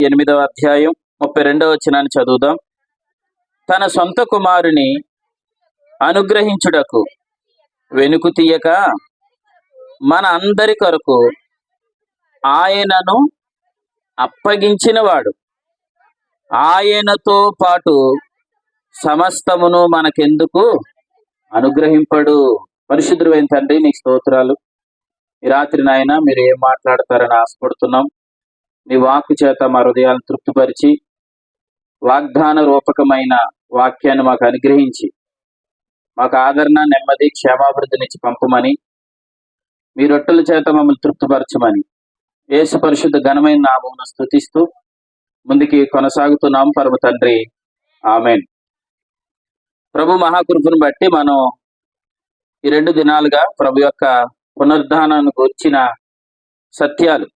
8వ అధ్యాయం 32వ వచనాన్ని చదువుదాం. తన సొంత కుమారుని అనుగ్రహించుటకు వెనుకు తీయక మన అందరి కొరకు ఆయనను అప్పగించినవాడు ఆయనతో పాటు సమస్తమును మనకెందుకు అనుగ్రహింపడు. పరిశుద్ధుడైన తండ్రి, నీకు స్తోత్రాలు. ఈ రాత్రి నాయన మీరు ఏం మాట్లాడతారని ఆశపడుతున్నాం. నీ వాక్కు చేత మా హృదయాలను తృప్తిపరిచి వాగ్దాన రూపకమైన వాక్యాన్ని మాకు అనుగ్రహించి మాకు ఆదరణ, నెమ్మది, క్షేమాభివృద్ధినిచ్చి పంపమని, మీ రొట్టెల చేత మమ్మల్ని తృప్తిపరచమని యేసు పరిశుద్ధ ఘనమైన నామమున స్తుతిస్తూ ముందుకి కొనసాగుతున్నాం. పరమ తండ్రి, ఆమేన్. ప్రభు మహాకృపను బట్టి మనం ఈ 2 దినాలుగా ప్రభు యొక్క పునరుద్ధానాన్ని గురించిన సత్యాలు,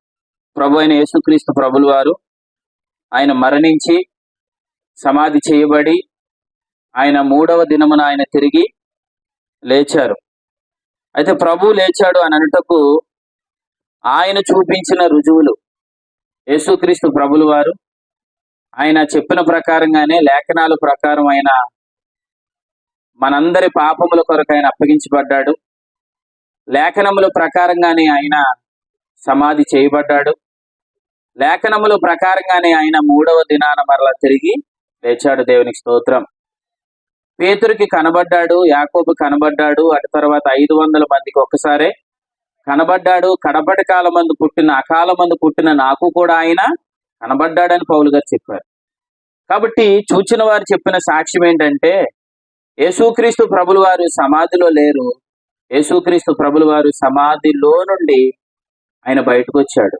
ప్రభు అయిన యేసుక్రీస్తు ప్రభుల వారు ఆయన మరణించి సమాధి చేయబడి ఆయన 3వ దినమున ఆయన తిరిగి లేచారు. అయితే ప్రభు లేచాడు అని అనుటకు ఆయన చూపించిన రుజువులు, యేసుక్రీస్తు ప్రభుల వారు ఆయన చెప్పిన ప్రకారంగానే లేఖనాల ప్రకారం ఆయన మనందరి పాపముల కొరకు ఆయన అప్పగించబడ్డాడు. లేఖనముల ప్రకారంగానే ఆయన సమాధి చేయబడ్డాడు. లేఖనముల ప్రకారంగానే ఆయన 3వ దినాన మరలా తిరిగి లేచాడు. దేవునికి స్తోత్రం. పేతురుకి కనబడ్డాడు, యాకోబు కనబడ్డాడు, అటు తర్వాత 500 మందికి ఒక్కసారే కనబడ్డాడు. కడపటి కాలమందు పుట్టిన అకాలమందు పుట్టిన నాకు కూడా ఆయన కనబడ్డాడని పౌలు గారు చెప్పారు. కాబట్టి చూచిన వారు చెప్పిన సాక్ష్యం ఏంటంటే, యేసుక్రీస్తు ప్రభుల వారు సమాధిలో లేరు. యేసుక్రీస్తు ప్రభుల వారు సమాధిలో నుండి ఆయన బయటకు వచ్చాడు.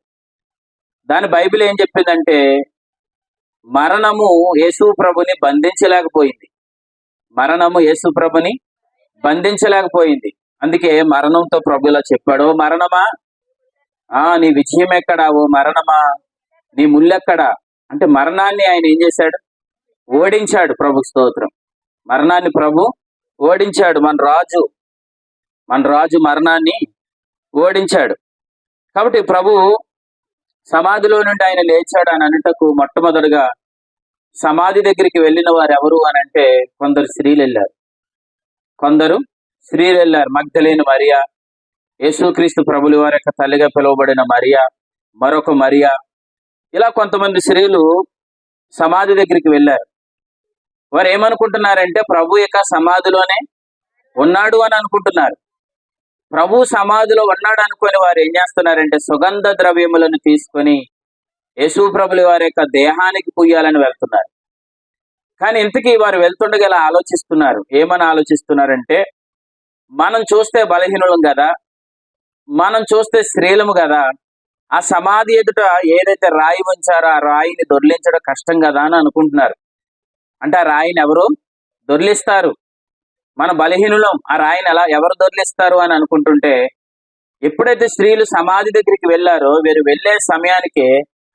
దాని బైబిల్ ఏం చెప్పిందంటే, మరణము యేసు ప్రభుని బంధించలేకపోయింది. మరణము యేసు ప్రభుని బంధించలేకపోయింది. అందుకే మరణంతో ప్రభు ఇలా చెప్పాడు, ఓ మరణమా నీ విజయం ఎక్కడా, ఓ మరణమా నీ ముల్లెక్కడా. అంటే మరణాన్ని ఆయన ఏం చేశాడు? ఓడించాడు. ప్రభు స్తోత్రం. మరణాన్ని ప్రభు ఓడించాడు. మన రాజు మరణాన్ని ఓడించాడు. కాబట్టి ప్రభు సమాధిలో నుండి ఆయన లేచాడు అని అనుటకు మొట్టమొదటిగా సమాధి దగ్గరికి వెళ్ళిన వారు ఎవరు అని అంటే కొందరు స్త్రీలు వెళ్ళారు. మగ్దలేని మరియా, యేసుక్రీస్తు ప్రభుల వారి యొక్క తల్లిగా పిలువబడిన మరియా, మరొక మరియా, ఇలా కొంతమంది స్త్రీలు సమాధి దగ్గరికి వెళ్ళారు. వారు ఏమనుకుంటున్నారంటే ప్రభు యొక్క సమాధిలోనే ఉన్నాడు అని అనుకుంటున్నారు. ప్రభు సమాధిలో ఉన్నాడు అనుకొని వారు ఏం చేస్తున్నారంటే సుగంధ ద్రవ్యములను తీసుకొని యేసు ప్రభుల వారి యొక్క దేహానికి పూయాలని వెళ్తున్నారు. కానీ ఇంతకీ వారు వెళ్తుండగా ఇలా ఆలోచిస్తున్నారు. ఏమని ఆలోచిస్తున్నారంటే, మనం చూస్తే బలహీనులం కదా, మనం చూస్తే స్త్రీలము కదా, ఆ సమాధి ఎదుట ఏదైతే రాయి ఉంచారో ఆ రాయిని దొర్లించడం కష్టం కదా అని అనుకుంటున్నారు. అంటే ఆ రాయిని ఎవరు దొర్లిస్తారు? మన బలహీనులం, ఆ రాయిని ఎవరు దొర్లిస్తారు అని అనుకుంటుంటే, ఎప్పుడైతే స్త్రీలు సమాధి దగ్గరికి వెళ్ళారో వీరు వెళ్ళే సమయానికి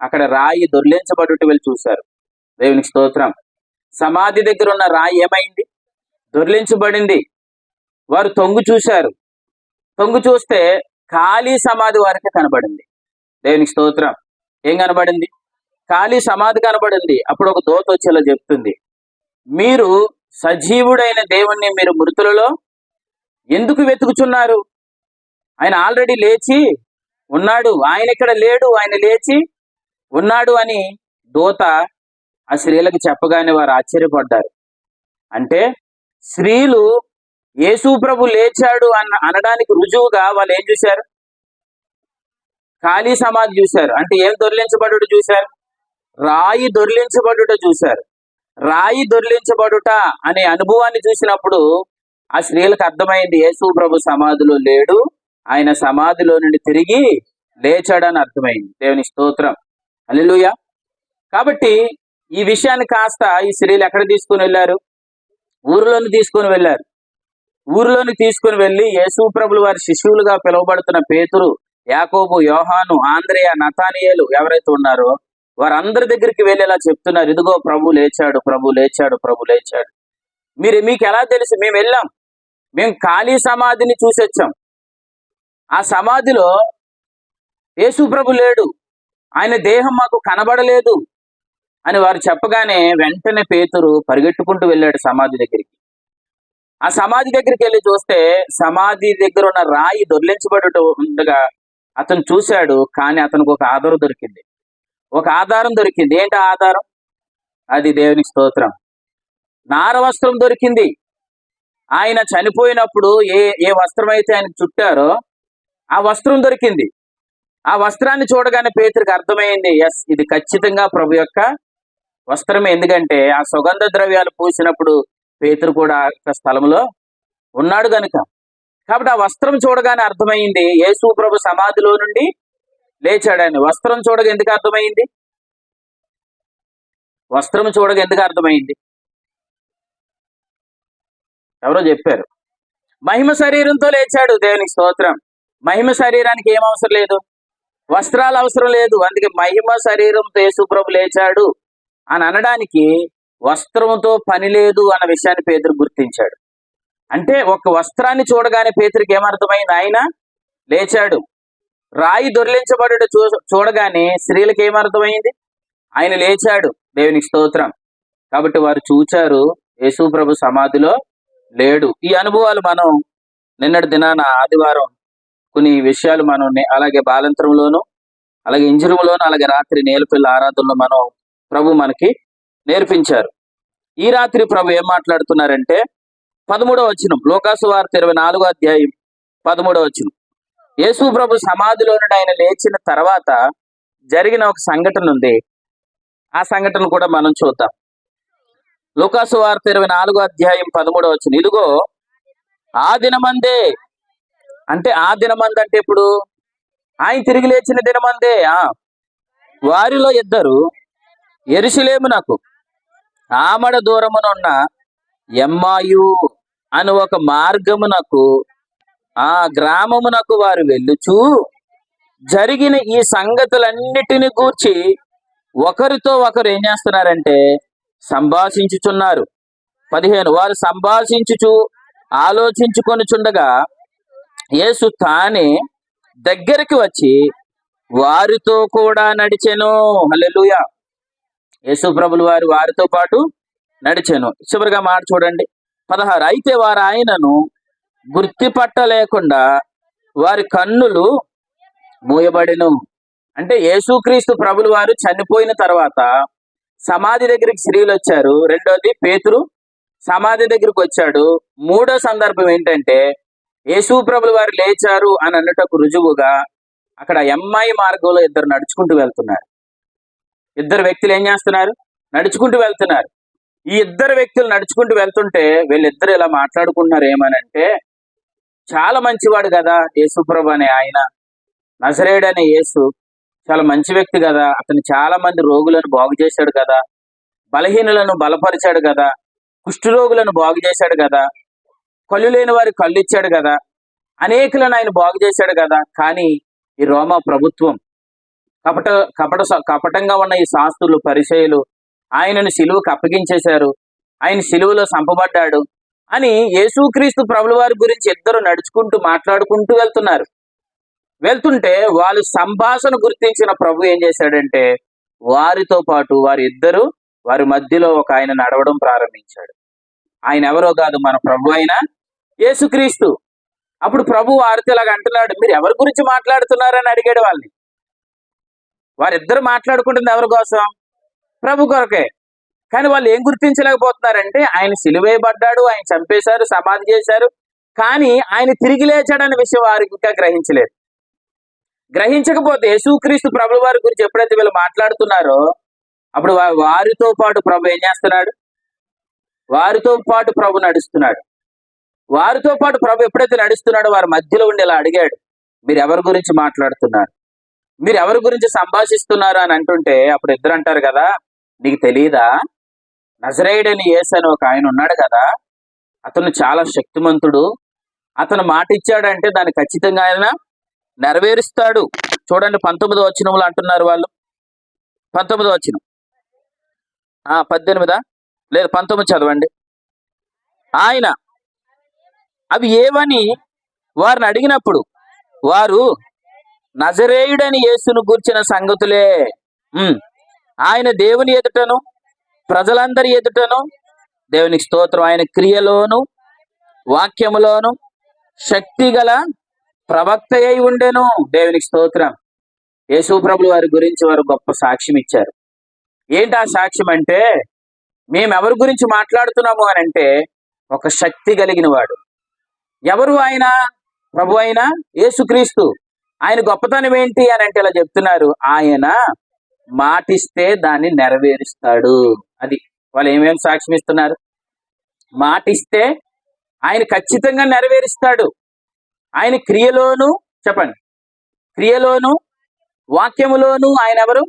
అక్కడ రాయి దొర్లించబడుట వీళ్ళు చూశారు. దేవునికి స్తోత్రం. సమాధి దగ్గర ఉన్న రాయి ఏమైంది? దొర్లించబడింది. వారు తొంగు చూశారు. తొంగు చూస్తే ఖాళీ సమాధి వారికి కనబడింది. దేవునికి స్తోత్రం. ఏం కనబడింది? ఖాళీ సమాధి కనబడింది. అప్పుడు ఒక దూత వచ్చేలా చెప్తుంది, మీరు సజీవుడైన దేవుణ్ణి మీరు మృతులలో ఎందుకు వెతుకుచున్నారు? ఆయన ఆల్రెడీ లేచి ఉన్నాడు, ఆయన ఇక్కడ లేడు, ఆయన లేచి ఉన్నాడు అని దూత ఆ స్త్రీలకు చెప్పగానే వారు ఆశ్చర్యపడ్డారు. అంటే స్త్రీలు యేసు ప్రభు లేచాడు అనడానికి రుజువుగా వాళ్ళు ఏం చూశారు? ఖాళీ సమాధి చూశారు. అంటే ఏం దొర్లించబడుట చూశారు? రాయి దొర్లించబడుట చూశారు. రాయి దొర్లించబడుట అనే అనుభవాన్ని చూసినప్పుడు ఆ స్త్రీలకు అర్థమైంది, యేసు ప్రభు సమాధిలో లేడు, ఆయన సమాధిలో నుండి తిరిగి లేచాడని అర్థమైంది. దేవుని స్తోత్రం. హల్లెలూయా. కాబట్టి ఈ విషయాన్ని కాస్త ఈ స్త్రీలు ఎక్కడ తీసుకుని వెళ్ళారు? ఊరిలోని తీసుకుని వెళ్ళారు. ఊరిలోని తీసుకుని వెళ్ళి యేసు ప్రభుల వారి శిష్యులుగా పిలువబడుతున్న పేతురు, యాకోబు, యోహాను, ఆంద్రేయ, నతానియేలు ఎవరైతే ఉన్నారో వారందరి దగ్గరికి వెళ్ళేలా చెప్తున్నారు, ఇదిగో ప్రభు లేచాడు, ప్రభు లేచాడు, ప్రభు లేచాడు. మీకు ఎలా తెలుసు? మేము వెళ్ళాం, మేము ఖాళీ సమాధిని చూసొచ్చాం. ఆ సమాధిలో యేసు ప్రభు లేడు, ఆయన దేహం మాకు కనబడలేదు, అని వారు చెప్పగానే వెంటనే పేతురు పరిగెట్టుకుంటూ వెళ్ళాడు సమాధి దగ్గరికి. ఆ సమాధి దగ్గరికి వెళ్ళి చూస్తే సమాధి దగ్గర ఉన్న రాయి దొర్లించబడి ఉండగా అతను చూశాడు. కానీ అతనికి ఒక ఆధారం దొరికింది. ఒక ఆధారం దొరికింది. ఏంటి ఆ ఆధారం? అది దేవునికి స్తోత్రం. నార వస్త్రం దొరికింది. ఆయన చనిపోయినప్పుడు ఏ ఏ వస్త్రం అయితే ఆయన చుట్టారో ఆ వస్త్రం దొరికింది. ఆ వస్త్రాన్ని చూడగానే పేతురికి అర్థమైంది, ఎస్, ఇది ఖచ్చితంగా ప్రభు యొక్క వస్త్రమే. ఎందుకంటే ఆ సుగంధ ద్రవ్యాలు పూసినప్పుడు పేతురు కూడా ఆ స్థలంలో ఉన్నాడు గనుక. కాబట్టి ఆ వస్త్రం చూడగానే అర్థమైంది యేసు ప్రభు సమాధిలో నుండి లేచాడని. వస్త్రం చూడగా ఎందుకు అర్థమైంది? వస్త్రం చూడగా ఎందుకు అర్థమైంది? ఎవరో చెప్పారు. మహిమ శరీరంతో లేచాడు. దేవునికి స్తోత్రం. మహిమ శరీరానికి ఏం అవసరం లేదు, వస్త్రాలు అవసరం లేదు. అందుకే మహిమ శరీరంతో యేసు ప్రభు లేచాడు అని అనడానికి వస్త్రంతో పని లేదు అన్న విషయాన్ని పేతురు గుర్తించాడు. అంటే ఒక వస్త్రాన్ని చూడగానే పేతురికి ఏమర్థమైంది? ఆయన లేచాడు. రాయి దొర్లించబడు చూడగానే స్త్రీలకు ఏమర్థమైంది? ఆయన లేచాడు. దేవునికి స్తోత్రం. కాబట్టి వారు చూచారు యేసు ప్రభు సమాధిలో లేడు. ఈ అనుభవాలు మనం నిన్నటి దినాన ఆదివారం కొన్ని విషయాలు మనం అలాగే బాలంతరంలోను, అలాగే ఇంజరంలోను, అలాగే రాత్రి నేలపిల్ల ఆరాధనలో మనం ప్రభు మనకి నేర్పించారు. ఈ రాత్రి ప్రభు ఏం మాట్లాడుతున్నారంటే 13వ వచనం, లూకాసు వార్త 24వ అధ్యాయం 13వ వచనం. యేసు ప్రభు సమాధిలో నుండి ఆయన లేచిన తర్వాత జరిగిన ఒక సంఘటన ఉంది. ఆ సంఘటన కూడా మనం చూద్దాం. లూకాసు వార్త 24వ అధ్యాయం 13వ వచనం. ఇదిగో ఆ దినమందే, అంటే ఆ దినమంది అంటే ఇప్పుడు ఆయన తిరిగి లేచిన దినమందే. వారిలో ఇద్దరు యెరూషలేమునకు ఆమడ దూరమునున్న ఎమ్మాయు అని ఒక మార్గమునకు ఆ గ్రామమునకు వారు వెళ్ళుచు జరిగిన ఈ సంగతులన్నిటిని గూర్చి ఒకరితో ఒకరు ఏం చేస్తున్నారంటే సంభాషించుచున్నారు. 15, వారు సంభాషించుచు ఆలోచించుకొనుచుండగా యేసు తానే దగ్గరికి వచ్చి వారితో కూడా నడిచెను. హల్లెలూయా. యేసు ప్రభులు వారు వారితో పాటు నడిచెను. చివరిగా మాట చూడండి 16. అయితే వారు ఆయనను గుర్తుపట్టలేకుండా వారి కన్నులు మూయబడెను. అంటే యేసుక్రీస్తు ప్రభులు వారు చనిపోయిన తర్వాత సమాధి దగ్గరికి స్త్రీలు వచ్చారు. రెండోది పేతురు సమాధి దగ్గరికి వచ్చాడు. మూడో సందర్భం ఏంటంటే యేసు ప్రభులు వారు లేచారు అని అన్నటకు రుజువుగా అక్కడ ఎమ్మాయి మార్గంలో ఇద్దరు నడుచుకుంటూ వెళ్తున్నారు. ఇద్దరు వ్యక్తులు ఏం చేస్తున్నారు? నడుచుకుంటూ వెళ్తున్నారు. ఈ ఇద్దరు వ్యక్తులు నడుచుకుంటూ వెళ్తుంటే వీళ్ళిద్దరు ఇలా మాట్లాడుకుంటున్నారు. ఏమనంటే, చాలా మంచివాడు కదా యేసు ప్రభు అనే ఆయన, నజరేయుడు అనే యేసు చాలా మంచి వ్యక్తి కదా, అతను చాలా మంది రోగులను బాగు చేశాడు కదా, బలహీనులను బలపరిచాడు కదా, కుష్ఠరోగులను బాగు చేశాడు కదా, కళ్ళు లేని వారికి కళ్ళు ఇచ్చాడు కదా, అనేకులను ఆయన బాగు చేశాడు కదా. కానీ ఈ రోమా ప్రభుత్వం కపటంగా ఉన్న ఈ శాస్త్రులు పరిసయ్యులు ఆయనను సిలువకు అప్పగించేశారు. ఆయన సిలువలో చంపబడ్డాడు అని యేసుక్రీస్తు ప్రభుల వారి గురించి ఇద్దరు నడుచుకుంటూ మాట్లాడుకుంటూ వెళ్తుంటే వాళ్ళు సంభాషణ గుర్తించిన ప్రభు ఏం చేశాడంటే వారితో పాటు వారి మధ్యలో ఒక ఆయన నడవడం ప్రారంభించాడు. ఆయన ఎవరో కాదు, మన ప్రభు అయిన యేసుక్రీస్తు. అప్పుడు ప్రభు వారితో ఇలాగ అంటున్నాడు, మీరు ఎవరి గురించి మాట్లాడుతున్నారని అడిగాడు వాళ్ళని. వారిద్దరు మాట్లాడుకుంటుంది ఎవరి కోసం? ప్రభు కొరకే. కానీ వాళ్ళు ఏం గుర్తించలేకపోతున్నారంటే ఆయన సిలువేయబడ్డాడు, ఆయన చంపేశారు, సమాధి చేశారు, కానీ ఆయన తిరిగి లేచాడనే విషయం వారికి ఇంకా గ్రహించకపోతే యేసుక్రీస్తు ప్రభుల వారి గురించి ఎప్పుడైతే వీళ్ళు మాట్లాడుతున్నారో అప్పుడు వారితో పాటు ప్రభు ఏం చేస్తున్నాడు? వారితో పాటు ప్రభు నడుస్తున్నాడు. వారితో పాటు ప్రభు ఎప్పుడైతే నడుస్తున్నాడో వారి మధ్యలో ఉండి ఇలా అడిగాడు, మీరు ఎవరి గురించి మాట్లాడుతున్నారు, మీరు ఎవరి గురించి సంభాషిస్తున్నారు అని అంటుంటే అప్పుడు ఇద్దరు అంటారు కదా, నీకు తెలియదా నజరేయుడని యేసు అని ఒక ఆయన ఉన్నాడు కదా, అతను చాలా శక్తిమంతుడు, అతను మాట ఇచ్చాడంటే దాన్ని ఖచ్చితంగా ఆయన నెరవేరుస్తాడు. చూడండి 19వ వచనంలో అంటున్నారు వాళ్ళు. 19వ వచనం 18 లేదు 19 చదవండి. ఆయన అవి ఏవని వారిని అడిగినప్పుడు వారు నజరేయుడని యేసును గూర్చిన సంగతులే ఆయన దేవుని ఎదుటను ప్రజలందరి ఎదుటను దేవునికి స్తోత్రం, ఆయన క్రియలోను వాక్యములోను శక్తి గల ప్రవక్త అయి ఉండెను. దేవునికి స్తోత్రం. యేసు ప్రభులు వారి గురించి వారు గొప్ప సాక్ష్యం ఇచ్చారు. ఏంటి ఆ సాక్ష్యం అంటే, మేము ఎవరి గురించి మాట్లాడుతున్నాము అని అంటే, ఒక శక్తి కలిగిన వాడు. ఎవరు ఆయన? ప్రభు అయిన యేసుక్రీస్తు. ఆయన గొప్పతనం ఏంటి అని అంటే ఇలా చెప్తున్నారు, ఆయన మాటిస్తే దాన్ని నెరవేరుస్తాడు. అది వాళ్ళు ఏమేమి సాక్ష్యం ఇస్తున్నారు? మాటిస్తే ఆయన ఖచ్చితంగా నెరవేరుస్తాడు. ఆయన క్రియలోను, చెప్పండి, క్రియలోను వాక్యములోను ఆయన ఎవరు?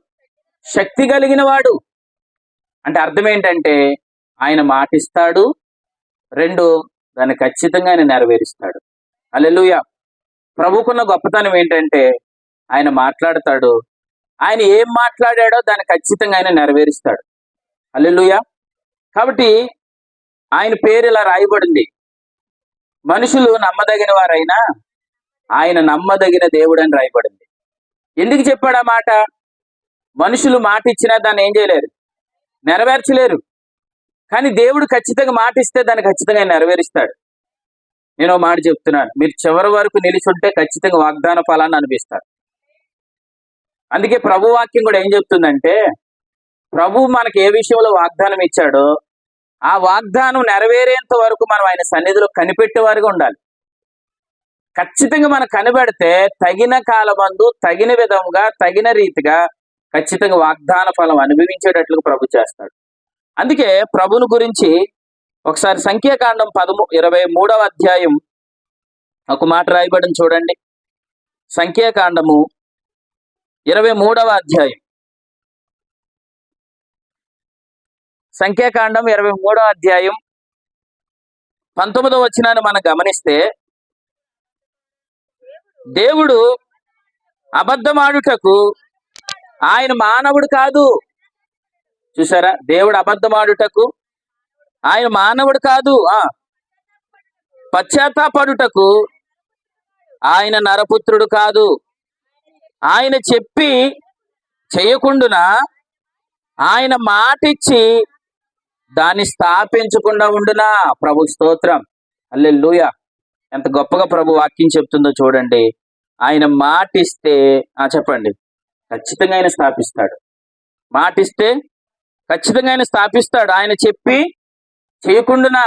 శక్తి కలిగిన వాడు. అంటే అర్థం ఏంటంటే, ఆయన మాటిస్తాడు, రెండు, దాన్ని ఖచ్చితంగా ఆయన నెరవేరుస్తాడు. హల్లెలూయా. ప్రభుకున్న గొప్పతనం ఏంటంటే, ఆయన మాట్లాడతాడు, ఆయన ఏం మాట్లాడాడో దాన్ని ఖచ్చితంగా ఆయన నెరవేరుస్తాడు. హల్లెలూయా. కాబట్టి ఆయన పేరు ఇలా రాయబడింది, మనుషులు నమ్మదగిన వారైనా ఆయన నమ్మదగిన దేవుడు అని రాయబడింది. ఎందుకు చెప్పాడు ఆ మాట? మనుషులు మాట ఇచ్చినా దాన్ని ఏం చేయలేరు, నెరవేర్చలేరు. కానీ దేవుడు ఖచ్చితంగా మాట ఇస్తే దాన్ని ఖచ్చితంగా నెరవేరుస్తాడు. నేను ఒక మాట చెప్తున్నాను, మీరు చివరి వరకు నిలిచుంటే ఖచ్చితంగా వాగ్దాన ఫలాన్ని అనిపిస్తారు. అందుకే ప్రభు వాక్యం కూడా ఏం చెప్తుందంటే, ప్రభు మనకి ఏ విషయంలో వాగ్దానం ఇచ్చాడో ఆ వాగ్దానం నెరవేరేంత వరకు మనం ఆయన సన్నిధిలో కనిపెట్టేవారుగా ఉండాలి. ఖచ్చితంగా మనం కనిపెడితే తగిన కాలమందు తగిన విధంగా తగిన రీతిగా ఖచ్చితంగా వాగ్దాన ఫలం అనుభవించేటట్లుగా ప్రభు చేస్తాడు. అందుకే ప్రభుని గురించి ఒకసారి సంఖ్యాకాండం 23వ అధ్యాయం ఒక మాట రాయబడిన చూడండి. సంఖ్యాకాండము 23వ అధ్యాయం, సంఖ్యాకాండం 23వ అధ్యాయం 19వ వచనాన్ని మనం గమనిస్తే, దేవుడు అబద్ధమాడుటకు ఆయన మానవుడు కాదు. చూసారా, దేవుడు అబద్ధమాడుటకు ఆయన మానవుడు కాదు, పశ్చాత్తాపడుటకు ఆయన నరపుత్రుడు కాదు. ఆయన చెప్పి చేయకుండునా ఆయన మాటిచ్చి దాన్ని స్థాపించకుండా ఉండునా. ప్రభు స్తోత్రం. హల్లెలూయా. ఎంత గొప్పగా ప్రభు వాక్యం చెప్తుందో చూడండి. ఆయన మాటిస్తే చెప్పండి, ఖచ్చితంగా ఆయన స్థాపిస్తాడు. మాటిస్తే ఖచ్చితంగా ఆయన స్థాపిస్తాడు. ఆయన చెప్పి చేయకుండానా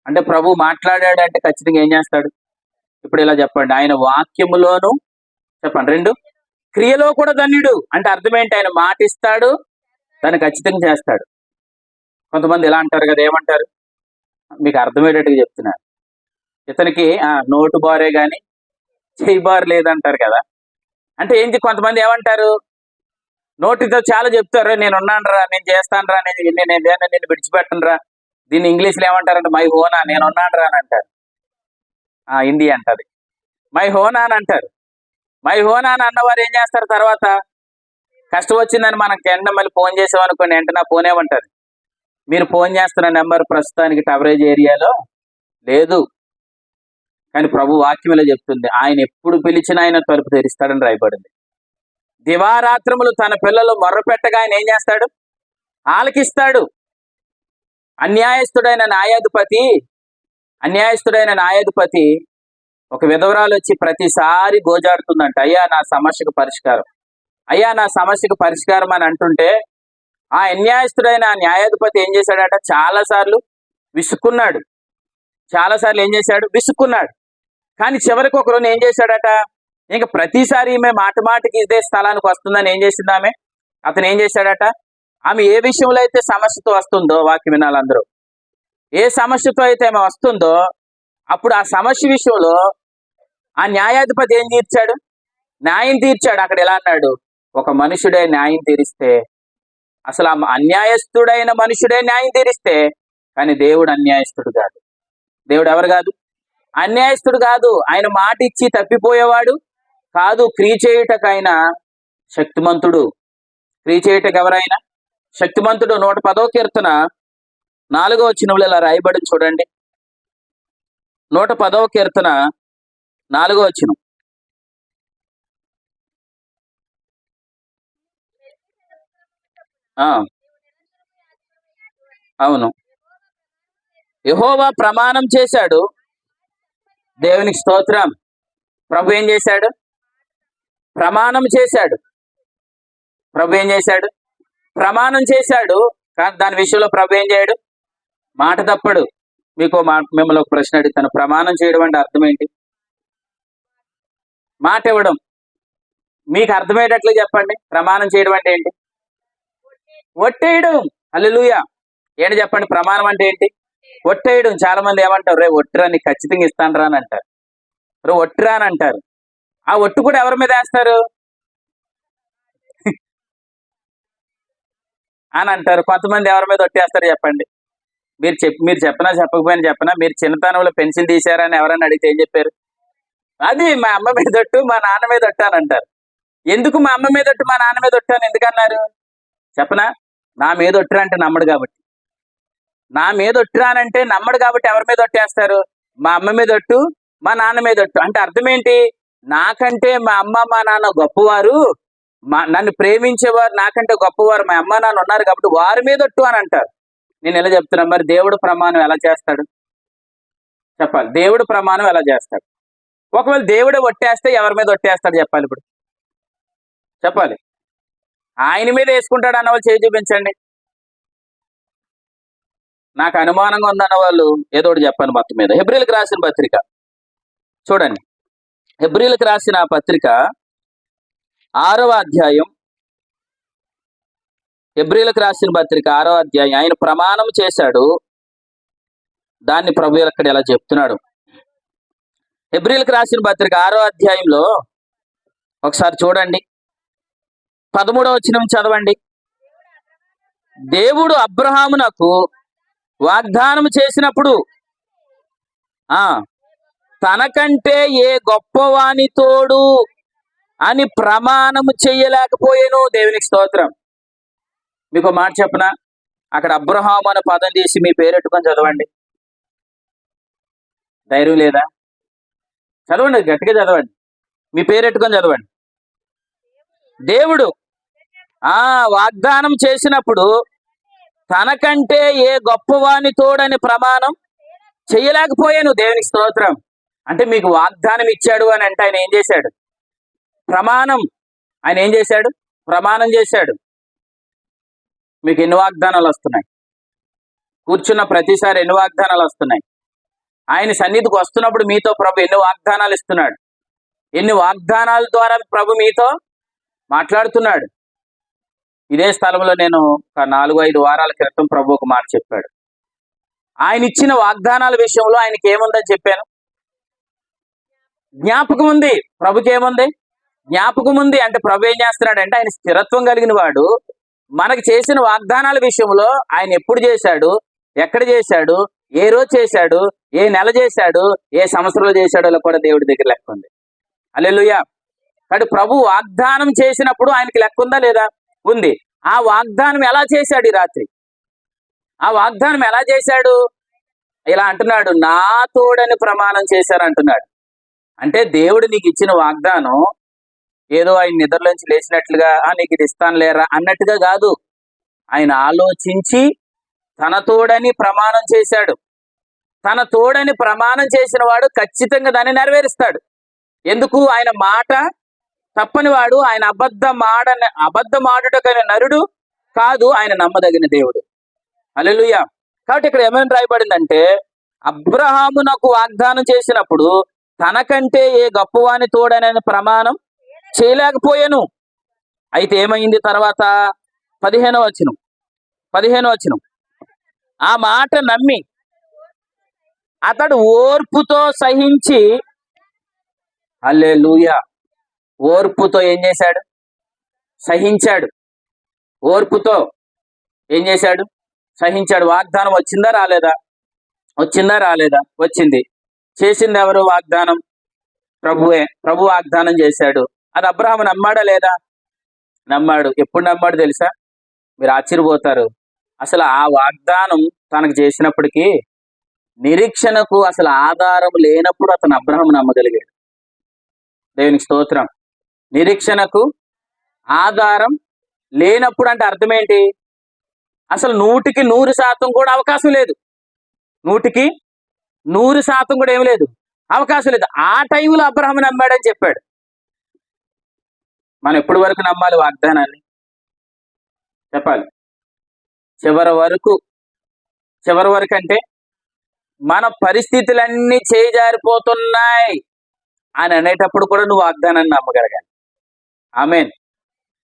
అంటే ప్రభు మాట్లాడాడు అంటే ఖచ్చితంగా ఏం చేస్తాడు? ఇప్పుడు ఇలా చెప్పండి, ఆయన వాక్యములోను, చెప్పండి, రెండు, క్రియలో కూడా ధన్యుడు. అంటే అర్థం ఏంటి? ఆయన మాటిస్తాడు, దాన్ని ఖచ్చితంగా చేస్తాడు. కొంతమంది ఎలా అంటారు కదా, ఏమంటారు? మీకు అర్థమయ్యేటట్టుగా చెప్తున్నారు, ఇతనికి నోటు బారే గాని చెయ్యి బారు లేదంటారు కదా. అంటే ఏంటి? కొంతమంది ఏమంటారు, నోటితో చాలా చెప్తారు, నేను ఉన్నాను రా, నేను చేస్తాను రా, నేను విడిచిపెట్టను రా. దీన్ని ఇంగ్లీష్లో ఏమంటారంటే మై హోనా, నేను ఉన్నాను రా అని అంటారు. హిందీ అంటది మై హోనా అని అంటారు. మై హోనా అని అన్నవారు ఏం చేస్తారు? తర్వాత కష్టం వచ్చిందని మనకి మళ్ళీ ఫోన్ చేసామనుకోండి, వెంటనే ఫోన్ ఏమంటారు, మీరు ఫోన్ చేస్తున్న నెంబర్ ప్రస్తుతానికి కవరేజ్ ఏరియాలో లేదు. కానీ ప్రభు వాక్యంలో చెప్తుంది, ఆయన ఎప్పుడు పిలిచినా ఆయన తలుపు తెరుస్తాడని రాయబడింది. దివారాత్రములు తన పిల్లలు మొర్రపెట్టగా ఆయన ఏం చేస్తాడు? ఆలకిస్తాడు. అన్యాయస్తుడైన న్యాయాధిపతి ఒక విధవరాలు వచ్చి ప్రతిసారి గోజాడుతుందంట, అయ్యా నా సమస్యకు పరిష్కారం, అయ్యా నా సమస్యకు పరిష్కారం అని అంటుంటే, ఆ అన్యాయస్తుడైన న్యాయాధిపతి ఏం చేశాడట? చాలాసార్లు విసుక్కున్నాడు. ఏం చేశాడు? విసుక్కున్నాడు. కానీ చివరికి ఒక రోజు ఏం చేశాడట? ఇంకా ప్రతిసారి ఈమె మాటికి ఇదే స్థలానికి వస్తుందని ఏం చేసింది ఆమె? అతను ఏం చేశాడట? ఆమె ఏ విషయంలో అయితే సమస్యతో వస్తుందో, వాక్యం వినాలి అందరూ, ఏ సమస్యతో అయితే ఆమె వస్తుందో అప్పుడు ఆ సమస్య విషయంలో ఆ న్యాయాధిపతి ఏం తీర్చాడు? న్యాయం తీర్చాడు. అక్కడ ఎలా అన్నాడు? ఒక మనుషుడే న్యాయం తీరిస్తే, అసలు ఆ అన్యాయస్తుడైన మనుషుడే న్యాయం తీరిస్తే, కానీ దేవుడు అన్యాయస్తుడు కాదు. దేవుడు ఎవరు కాదు? అన్యాయస్తుడు కాదు. ఆయన మాట ఇచ్చి తప్పిపోయేవాడు కాదు. క్రియ చేయుటకైనా శక్తిమంతుడు. క్రియ చేయుటకు ఎవరైనా శక్తిమంతుడు. 110వ కీర్తన 4వ వచనంలో ఇలా రాయబడి చూడండి. 110వ కీర్తన 4వ వచనం, ఆ, అవును. యెహోవా ప్రమాణం చేశాడు. దేవునికి స్తోత్రం. ప్రభు ఏం చేశాడు? ప్రమాణం చేశాడు. ప్రభు ఏం చేశాడు? ప్రమాణం చేశాడు. కానీ దాని విషయంలో ప్రభు ఏం చేయడు? మాట తప్పడు. మిమ్మల్ని ఒక ప్రశ్న అడుగుతాను. ప్రమాణం చేయడం అంటే అర్థం ఏంటి? మాట ఇవ్వడం. మీకు అర్థమయ్యేటట్లు చెప్పండి. ప్రమాణం చేయడం అంటే ఏంటి? ఒట్టేయడం. హల్లెలూయా. ఏంటి చెప్పండి? ప్రమాణం అంటే ఏంటి? ఒట్టేయడం. చాలా మంది ఏమంటారు? రే ఒట్టురా, నీకు ఖచ్చితంగా ఇస్తాను రా అని అంటారు. రే ఒట్టురా అని అంటారు. ఆ ఒట్టు కూడా ఎవరి మీద వేస్తారు అని అంటారు. కొంతమంది ఎవరి మీద ఒట్టేస్తారు చెప్పండి? మీరు చెప్పినా చెప్పకపోయినా చెప్పినా, మీరు చిన్నతనంలో పెన్సిల్ తీశారని ఎవరైనా అడిగితే ఏం చెప్పారు? అది మా అమ్మ మీద ఒట్టు, మా నాన్న మీద ఒట్టు అని అంటారు. ఎందుకు మా అమ్మ మీద ఒట్టు, మా నాన్న మీద ఒట్టు అని ఎందుకన్నారు చెప్పనా? నా మీద ఒట్టురా అంటే నమ్మడు కాబట్టి. నా మీద ఒట్టురా అని అంటే నమ్మడు కాబట్టి ఎవరి మీద ఒట్టేస్తారు? మా అమ్మ మీద ఒట్టు, మా నాన్న మీద ఒట్టు. అంటే అర్థం ఏంటి? నాకంటే మా అమ్మ మా నాన్న గొప్పవారు, నన్ను ప్రేమించేవారు నాకంటే గొప్పవారు మా అమ్మ నాన్న ఉన్నారు కాబట్టి వారి మీద ఒట్టు అని అంటారు. నేను ఎలా చెప్తున్నా? మరి దేవుడు ప్రమాణం ఎలా చేస్తాడు చెప్పాలి? దేవుడు ప్రమాణం ఎలా చేస్తాడు? ఒకవేళ దేవుడే ఒట్టేస్తే ఎవరి మీద ఒట్టేస్తాడు చెప్పాలి? ఇప్పుడు చెప్పాలి. ఆయన మీద వేసుకుంటాడు అన్న వాళ్ళు చేయి చూపించండి. నాకు అనుమానంగా ఉందన్న వాళ్ళు ఏదో ఒకటి చెప్పండి మొత్తం మీద. హెబ్రీలకు రాసిన పత్రిక చూడండి. హెబ్రీలకు రాసిన పత్రిక 6వ అధ్యాయం. హెబ్రీలకు రాసిన పత్రిక 6వ అధ్యాయం. ఆయన ప్రమాణం చేశాడు, దాన్ని ప్రభు అక్కడ ఎలా చెప్తున్నాడు? హెబ్రీలకు రాసిన పత్రిక 6వ అధ్యాయంలో ఒకసారి చూడండి. 13వ వచనం చదవండి. దేవుడు అబ్రహామునకు వాగ్దానం చేసినప్పుడు తనకంటే ఏ గొప్పవాని తోడు అని ప్రమాణము చెయ్యలేకపోయాను. దేవునికి స్తోత్రం. మీకు మాట చెప్పనా? అక్కడ అబ్రహాము అనే పదం తీసి మీ పేరెట్టుకొని చదవండి. ధైర్యం లేదా? చదవండి, గట్టిగా చదవండి. మీ పేరెట్టుకొని చదవండి. దేవుడు వాగ్దానం చేసినప్పుడు తనకంటే ఏ గొప్పవాని తోడని ప్రమాణం చెయ్యలేకపోయాను. దేవునికి స్తోత్రం. అంటే మీకు వాగ్దానం ఇచ్చాడు అని అంటే ఆయన ఏం చేశాడు? ప్రమాణం. ఆయన ఏం చేశాడు? ప్రమాణం చేశాడు. మీకు ఎన్ని వాగ్దానాలు వస్తున్నాయి? కూర్చున్న ప్రతిసారి ఎన్ని వాగ్దానాలు వస్తున్నాయి? ఆయన సన్నిధికి వస్తున్నప్పుడు మీతో ప్రభు ఎన్ని వాగ్దానాలు ఇస్తున్నాడు? ఎన్ని వాగ్దానాల ద్వారా ప్రభు మీతో మాట్లాడుతున్నాడు? ఇదే స్థలంలో నేను ఒక 4-5 వారాల క్రితం ప్రభు ఒక మాట చెప్పాడు. ఆయన ఇచ్చిన వాగ్దానాల విషయంలో ఆయనకి ఏముందని చెప్పాను? జ్ఞాపకం ఉంది. ప్రభుకి ఏముంది? జ్ఞాపకం ఉంది. అంటే ప్రభు ఏం చేస్తున్నాడంటే ఆయన స్థిరత్వం కలిగిన వాడు. మనకు చేసిన వాగ్దానాల విషయంలో ఆయన ఎప్పుడు చేశాడు, ఎక్కడ చేశాడు, ఏ రోజు చేశాడు, ఏ నెల చేశాడు, ఏ సంవత్సరంలో చేశాడో కూడా దేవుడి దగ్గర లెక్క ఉంది. హల్లెలూయా. కాబట్టి ప్రభు వాగ్దానం చేసినప్పుడు ఆయనకి లెక్క ఉందా లేదా? ఉంది. ఆ వాగ్దానం ఎలా చేశాడు? ఈ రాత్రి ఆ వాగ్దానం ఎలా చేశాడు? ఇలా అంటున్నాడు, నా తోడని ప్రమాణం చేశారు అంటున్నాడు. అంటే దేవుడు నీకు ఇచ్చిన వాగ్దానం ఏదో ఆయన నిద్రలోంచి లేచినట్లుగా నీకు ఇది ఇస్తాను లేరా అన్నట్టుగా కాదు. ఆయన ఆలోచించి తన తోడని ప్రమాణం చేశాడు. తన తోడని ప్రమాణం చేసిన వాడు ఖచ్చితంగా దాన్ని నెరవేరుస్తాడు. ఎందుకు? ఆయన మాట తప్పని వాడు. ఆయన అబద్ధమాడుటకైన నరుడు కాదు. ఆయన నమ్మదగిన దేవుడు. హల్లెలూయా. కాబట్టి ఇక్కడ ఏమని రాయబడిందంటే, అబ్రహాము నాకు వాగ్దానం చేసినప్పుడు తనకంటే ఏ గొప్పవాని తోడనని ప్రమాణం చేయలేకపోయాను. అయితే ఏమైంది తర్వాత? 15వ వచనం. ఆ మాట నమ్మి అతడు ఓర్పుతో సహించి, హల్లెలూయా, ఓర్పుతో ఏం చేశాడు? సహించాడు. ఓర్పుతో ఏం చేశాడు? సహించాడు. వాగ్దానం వచ్చిందా రాలేదా? వచ్చింది. చేసింది ఎవరు? వాగ్దానం ప్రభువే. ప్రభు వాగ్దానం చేశాడు. అది అబ్రహాము నమ్మాడా లేదా? నమ్మాడు. ఎప్పుడు నమ్మాడు తెలుసా? మీరు ఆశ్చర్యపోతారు. అసలు ఆ వాగ్దానం తనకు చేసినప్పటికీ నిరీక్షణకు అసలు ఆధారం లేనప్పుడు అతను అబ్రహాము నమ్మగలిగాడు. దేవునికి స్తోత్రం. నిరీక్షణకు ఆధారం లేనప్పుడు అంటే అర్థం ఏంటి? అసలు 100% కూడా అవకాశం లేదు. 100% కూడా ఏం లేదు, అవకాశం లేదు. ఆ టైంలో అబ్రహాము నమ్మాడని చెప్పాడు. మనం ఎప్పటి వరకు నమ్మాలి వాగ్దానాన్ని? చెప్పాలి. చివరి వరకు అంటే మన పరిస్థితులన్నీ చేజారిపోతున్నాయి అని అనేటప్పుడు కూడా నువ్వు వాగ్దానాన్ని నమ్మగలగాలి. ఆమేన్.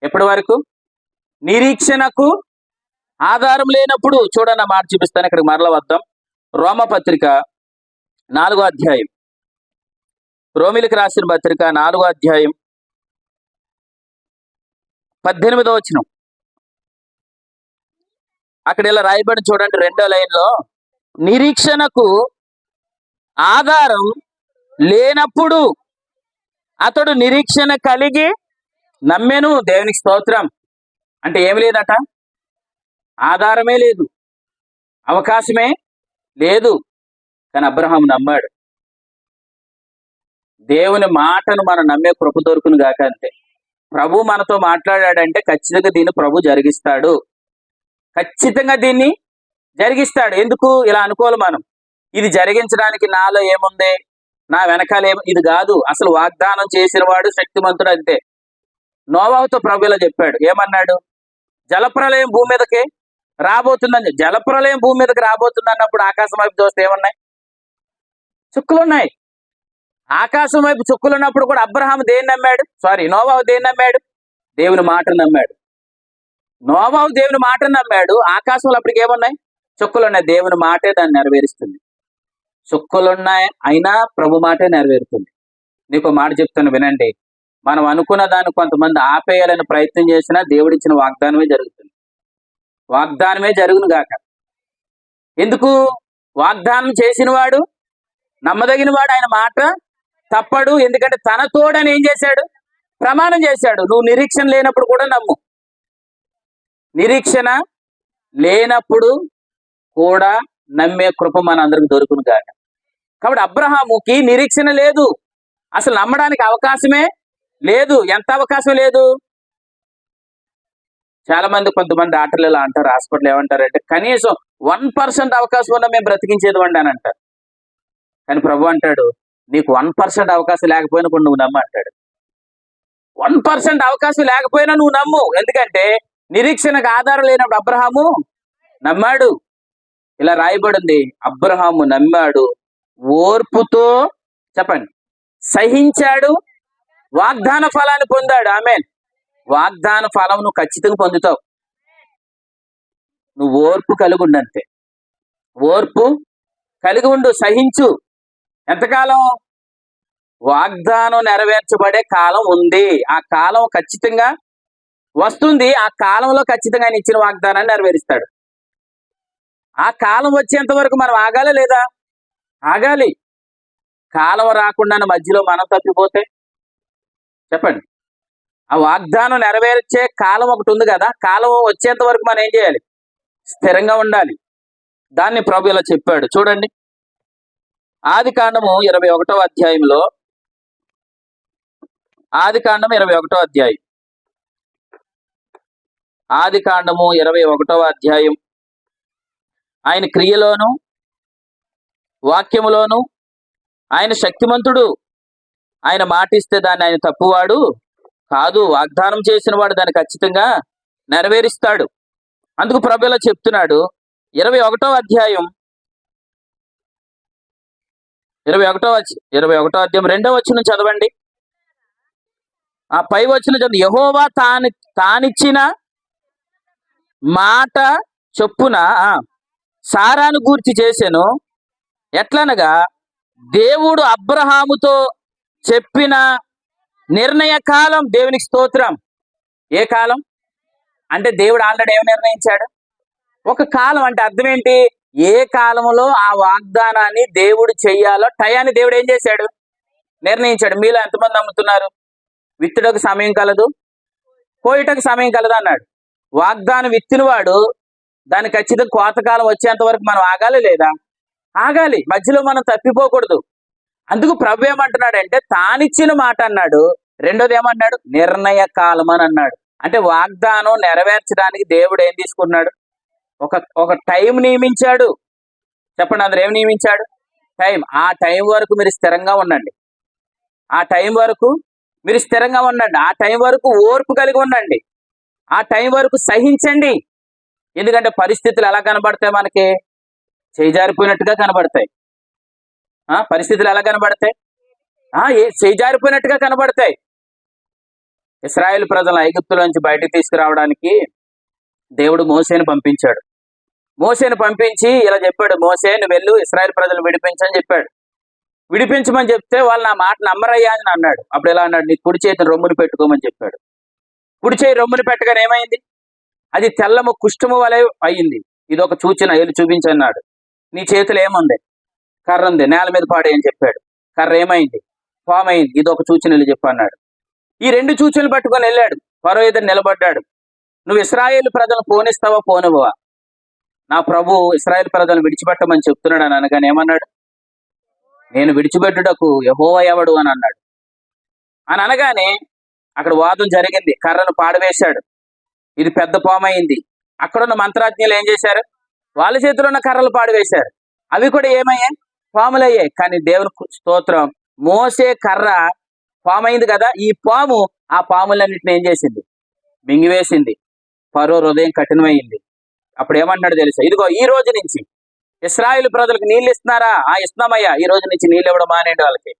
ఎప్పటి వరకు? నిరీక్షణకు ఆధారం లేనప్పుడు. చూడండి, మాట చూపిస్తాను, ఇక్కడికి మరల వద్దాం. రోమపత్రిక 4వ అధ్యాయం, రోమిలికి రాసిన పత్రిక 4వ అధ్యాయం 18వ వచనం. అక్కడ ఇలా రాయబడి చూడండి, 2వ లైన్లో, నిరీక్షణకు ఆధారం లేనప్పుడు అతడు నిరీక్షణ కలిగి నమ్మెను. దేవునికి స్తోత్రం. అంటే ఏమి లేదట, ఆధారమే లేదు, అవకాశమే లేదు. కానీ అబ్రహాము నమ్మాడు. దేవుని మాటను మనం నమ్మే కృప దొరుకును గాక. అంతే. ప్రభు మనతో మాట్లాడాడంటే ఖచ్చితంగా దీన్ని ప్రభు జరిగిస్తాడు. ఖచ్చితంగా దీన్ని జరిగిస్తాడు. ఎందుకు ఇలా అనుకోవాలి మనం? ఇది జరిగించడానికి నాలో ఏముంది, నా వెనకాల ఇది కాదు. అసలు వాగ్దానం చేసిన వాడు శక్తిమంతుడు. అంతే. నోవాహుతో ప్రభు ఇలా చెప్పాడు. ఏమన్నాడు? జలప్రలయం భూమి మీదకి రాబోతుందని. జలప్రలయం భూమి మీదకి రాబోతుంది అన్నప్పుడు ఆకాశం వైపు చూస్తే ఏమున్నాయి? చుక్కలున్నాయి. ఆకాశం వైపు చుక్కలు ఉన్నప్పుడు కూడా అబ్రహాము దేన్ని నమ్మాడు? నోవాహు దేన్ని నమ్మాడు? దేవుని మాటను నమ్మాడు. నోవాహు దేవుని మాటను నమ్మాడు. ఆకాశంలో అప్పటికి ఏమున్నాయి? చుక్కలున్నాయి. దేవుని మాటే దాన్ని నెరవేరుస్తుంది. చుక్కలున్నాయి అయినా ప్రభు మాటే నెరవేరుతుంది. నీకు మాట చెప్తాను, వినండి. మనం అనుకున్న దాన్ని కొంతమంది ఆపేయాలని ప్రయత్నం చేసినా దేవుడిచ్చిన వాగ్దానమే జరుగుతుంది. వాగ్దానమే జరుగును గాక. ఎందుకు? వాగ్దానం చేసిన వాడు నమ్మదగిన వాడు, ఆయన మాట తప్పడు. ఎందుకంటే తన తోడని ఏం చేశాడు? ప్రమాణం చేశాడు. నువ్వు నిరీక్షణ లేనప్పుడు కూడా నమ్ము. నిరీక్షణ లేనప్పుడు కూడా నమ్మే కృప మన అందరికి దొరుకును గాక. కాబట్టి అబ్రహాముకి నిరీక్షణ లేదు, అసలు నమ్మడానికి అవకాశమే లేదు. ఎంత అవకాశం లేదు? చాలా మంది, కొంతమంది డాక్టర్లు ఇలా అంటారు, హాస్పిటల్ ఏమంటారంటే కనీసం 1% అవకాశం ఉన్నా మేము బ్రతికించేది వండి అని అంటారు. కానీ ప్రభు అంటాడు, నీకు 1% అవకాశం లేకపోయినా కూడా నువ్వు నమ్ము అంటాడు. 1% అవకాశం లేకపోయినా నువ్వు నమ్ము. ఎందుకంటే నిరీక్షణకు ఆధారం లేనప్పుడు అబ్రహాము నమ్మాడు. ఇలా రాయబడింది, అబ్రహాము నమ్మాడు, ఓర్పుతో, చెప్పండి, సహించాడు, వాగ్దాన ఫలాన్ని పొందాడు. ఆమేన్. వాగ్దాన ఫలం నువ్వు ఖచ్చితంగా పొందుతావు. నువ్వు ఓర్పు కలిగి ఉండంతే. ఓర్పు కలిగి ఉండు, సహించు. ఎంతకాలం? వాగ్దానం నెరవేర్చబడే కాలం ఉంది. ఆ కాలం ఖచ్చితంగా వస్తుంది. ఆ కాలంలో ఖచ్చితంగా ఆయన ఇచ్చిన వాగ్దానాన్ని నెరవేరుస్తాడు. ఆ కాలం వచ్చేంత వరకు మనం ఆగాలి లేదా? ఆగాలి. కాలం రాకుండా మధ్యలో మనం తప్పిపోతే, చెప్పండి, ఆ వాగ్దానం నెరవేర్చే కాలం ఒకటి ఉంది కదా, కాలం వచ్చేంత వరకు మనం ఏం చేయాలి? స్థిరంగా ఉండాలి. దాన్ని ప్రభు ఇలా చెప్పాడు. చూడండి, ఆదికాండము 21వ అధ్యాయంలో, ఆదికాండము 21వ అధ్యాయం, ఆదికాండము 21వ అధ్యాయం, ఆయన క్రియలోను వాక్యములోను ఆయన శక్తిమంతుడు. ఆయన మాటిస్తే దాన్ని ఆయన తప్పువాడు కాదు. వాగ్దానం చేసిన వాడు దాన్ని ఖచ్చితంగా నెరవేరుస్తాడు. అందుకు ప్రభు ఇలా చెప్తున్నాడు. 21వ అధ్యాయం 21వ అధ్యాయం 2వ వచనం చదవండి. ఆ పై వచనం చదవండి. యెహోవా తానిచ్చిన మాట చొప్పున సారాను గూర్చి చేసెను. ఎట్లనగా దేవుడు అబ్రహాముతో చెప్పిన నిర్ణయ కాలం. దేవునికి స్తోత్రం. ఏ కాలం అంటే దేవుడు ఆల్రెడీ ఏమి నిర్ణయించాడు? ఒక కాలం. అంటే అర్థం ఏంటి? ఏ కాలంలో ఆ వాగ్దానాన్ని దేవుడు చెయ్యాలో టయాన్ని దేవుడు ఏం చేశాడు? నిర్ణయించాడు. మీలో ఎంతమంది నమ్ముతున్నారు? విత్తుటకు సమయం కలదు, కోయుటకు సమయం కలదు అన్నాడు. వాగ్దానం విత్తినవాడు దాని ఖచ్చితంగా కోతకాలం వచ్చేంత వరకు మనం ఆగాలి లేదా? ఆగాలి. మధ్యలో మనం తప్పిపోకూడదు. అందుకు ప్రభు ఏమంటున్నాడంటే తానిచ్చిన మాట అన్నాడు. రెండోది ఏమన్నాడు? నిర్ణయ కాలం అని అన్నాడు. అంటే వాగ్దానం నెరవేర్చడానికి దేవుడు ఏం తీసుకున్నాడు? ఒక ఒక టైం నియమించాడు. చెప్పండి, అందరు ఏం నియమించాడు? టైం. ఆ టైం వరకు మీరు స్థిరంగా ఉండండి. ఆ టైం వరకు మీరు స్థిరంగా ఉండండి. ఆ టైం వరకు ఓర్పు కలిగి ఉండండి. ఆ టైం వరకు సహించండి. ఎందుకంటే పరిస్థితులు ఎలా కనబడతాయి? మనకి చేజారిపోయినట్టుగా కనబడతాయి. పరిస్థితులు ఎలా కనబడతాయి? చేజారిపోయినట్టుగా కనబడతాయి. ఇశ్రాయేలు ప్రజలను ఐగుప్తులోంచి బయటికి తీసుకురావడానికి దేవుడు మోసేను పంపించాడు. మోసేను పంపించి ఇలా చెప్పాడు, మోసే నువ్వు వెళ్ళు ఇశ్రాయేలు ప్రజలు విడిపించని చెప్పాడు. విడిపించమని చెప్తే వాళ్ళు నా మాట నమ్మరయ్యా అని అన్నాడు. అప్పుడు ఎలా అన్నాడు? నీ కుడి చేతిని రొమ్మును పెట్టుకోమని చెప్పాడు. కుడి చేయి రొమ్మును పెట్టగానే ఏమైంది? అది తెల్లము కుష్ఠము వలె అయ్యింది. ఇది ఒక సూచన, వెళ్ళి చూపించన్నాడు. నీ చేతిలో ఏముంది? కర్ర ఉంది, నేల మీద పాడేయని చెప్పాడు. కర్ర ఏమైంది? పామైంది. ఇది ఒక సూచన, వెళ్ళి చెప్పన్నాడు. ఈ రెండు సూచనలు పట్టుకొని వెళ్ళాడు. ఫరో ఎదురు నిలబడ్డాడు. నువ్వు ఇశ్రాయేలు ప్రజలను పోనిస్తావా పోనివ్వవా? నా ప్రభు ఇశ్రాయేలు ప్రజలను విడిచిపెట్టమని చెప్తున్నాడు అని అనగానే ఏమన్నాడు? నేను విడిచిపెట్టుటకు యెహోవా ఎవడు అని అన్నాడు. అని అనగానే అక్కడ వాదం జరిగింది. కర్రను పాడవేశాడు. ఇది పెద్ద పామైంది. అక్కడున్న మంత్రాజ్ఞులు ఏం చేశారు? వాళ్ళ చేతిలో ఉన్న కర్రలు పాడవేశారు. అవి కూడా ఏమయ్యాయి? పాములయ్యాయి. కానీ దేవుని స్తోత్రం, మోసే కర్ర పామైంది కదా, ఈ పాము ఆ పాములన్నింటిని ఏం చేసింది? మింగివేసింది. ఫరో హృదయం కఠినమైంది. అప్పుడు ఏమంటున్నాడు తెలుసా? ఇదిగో ఈ రోజు నుంచి ఇశ్రాయేలు ప్రజలకు నీళ్ళు ఇస్తున్నారా? ఇస్తున్నామయ్యా. ఈ రోజు నుంచి నీళ్ళు ఇవ్వడం మానేయండి. వాళ్ళకి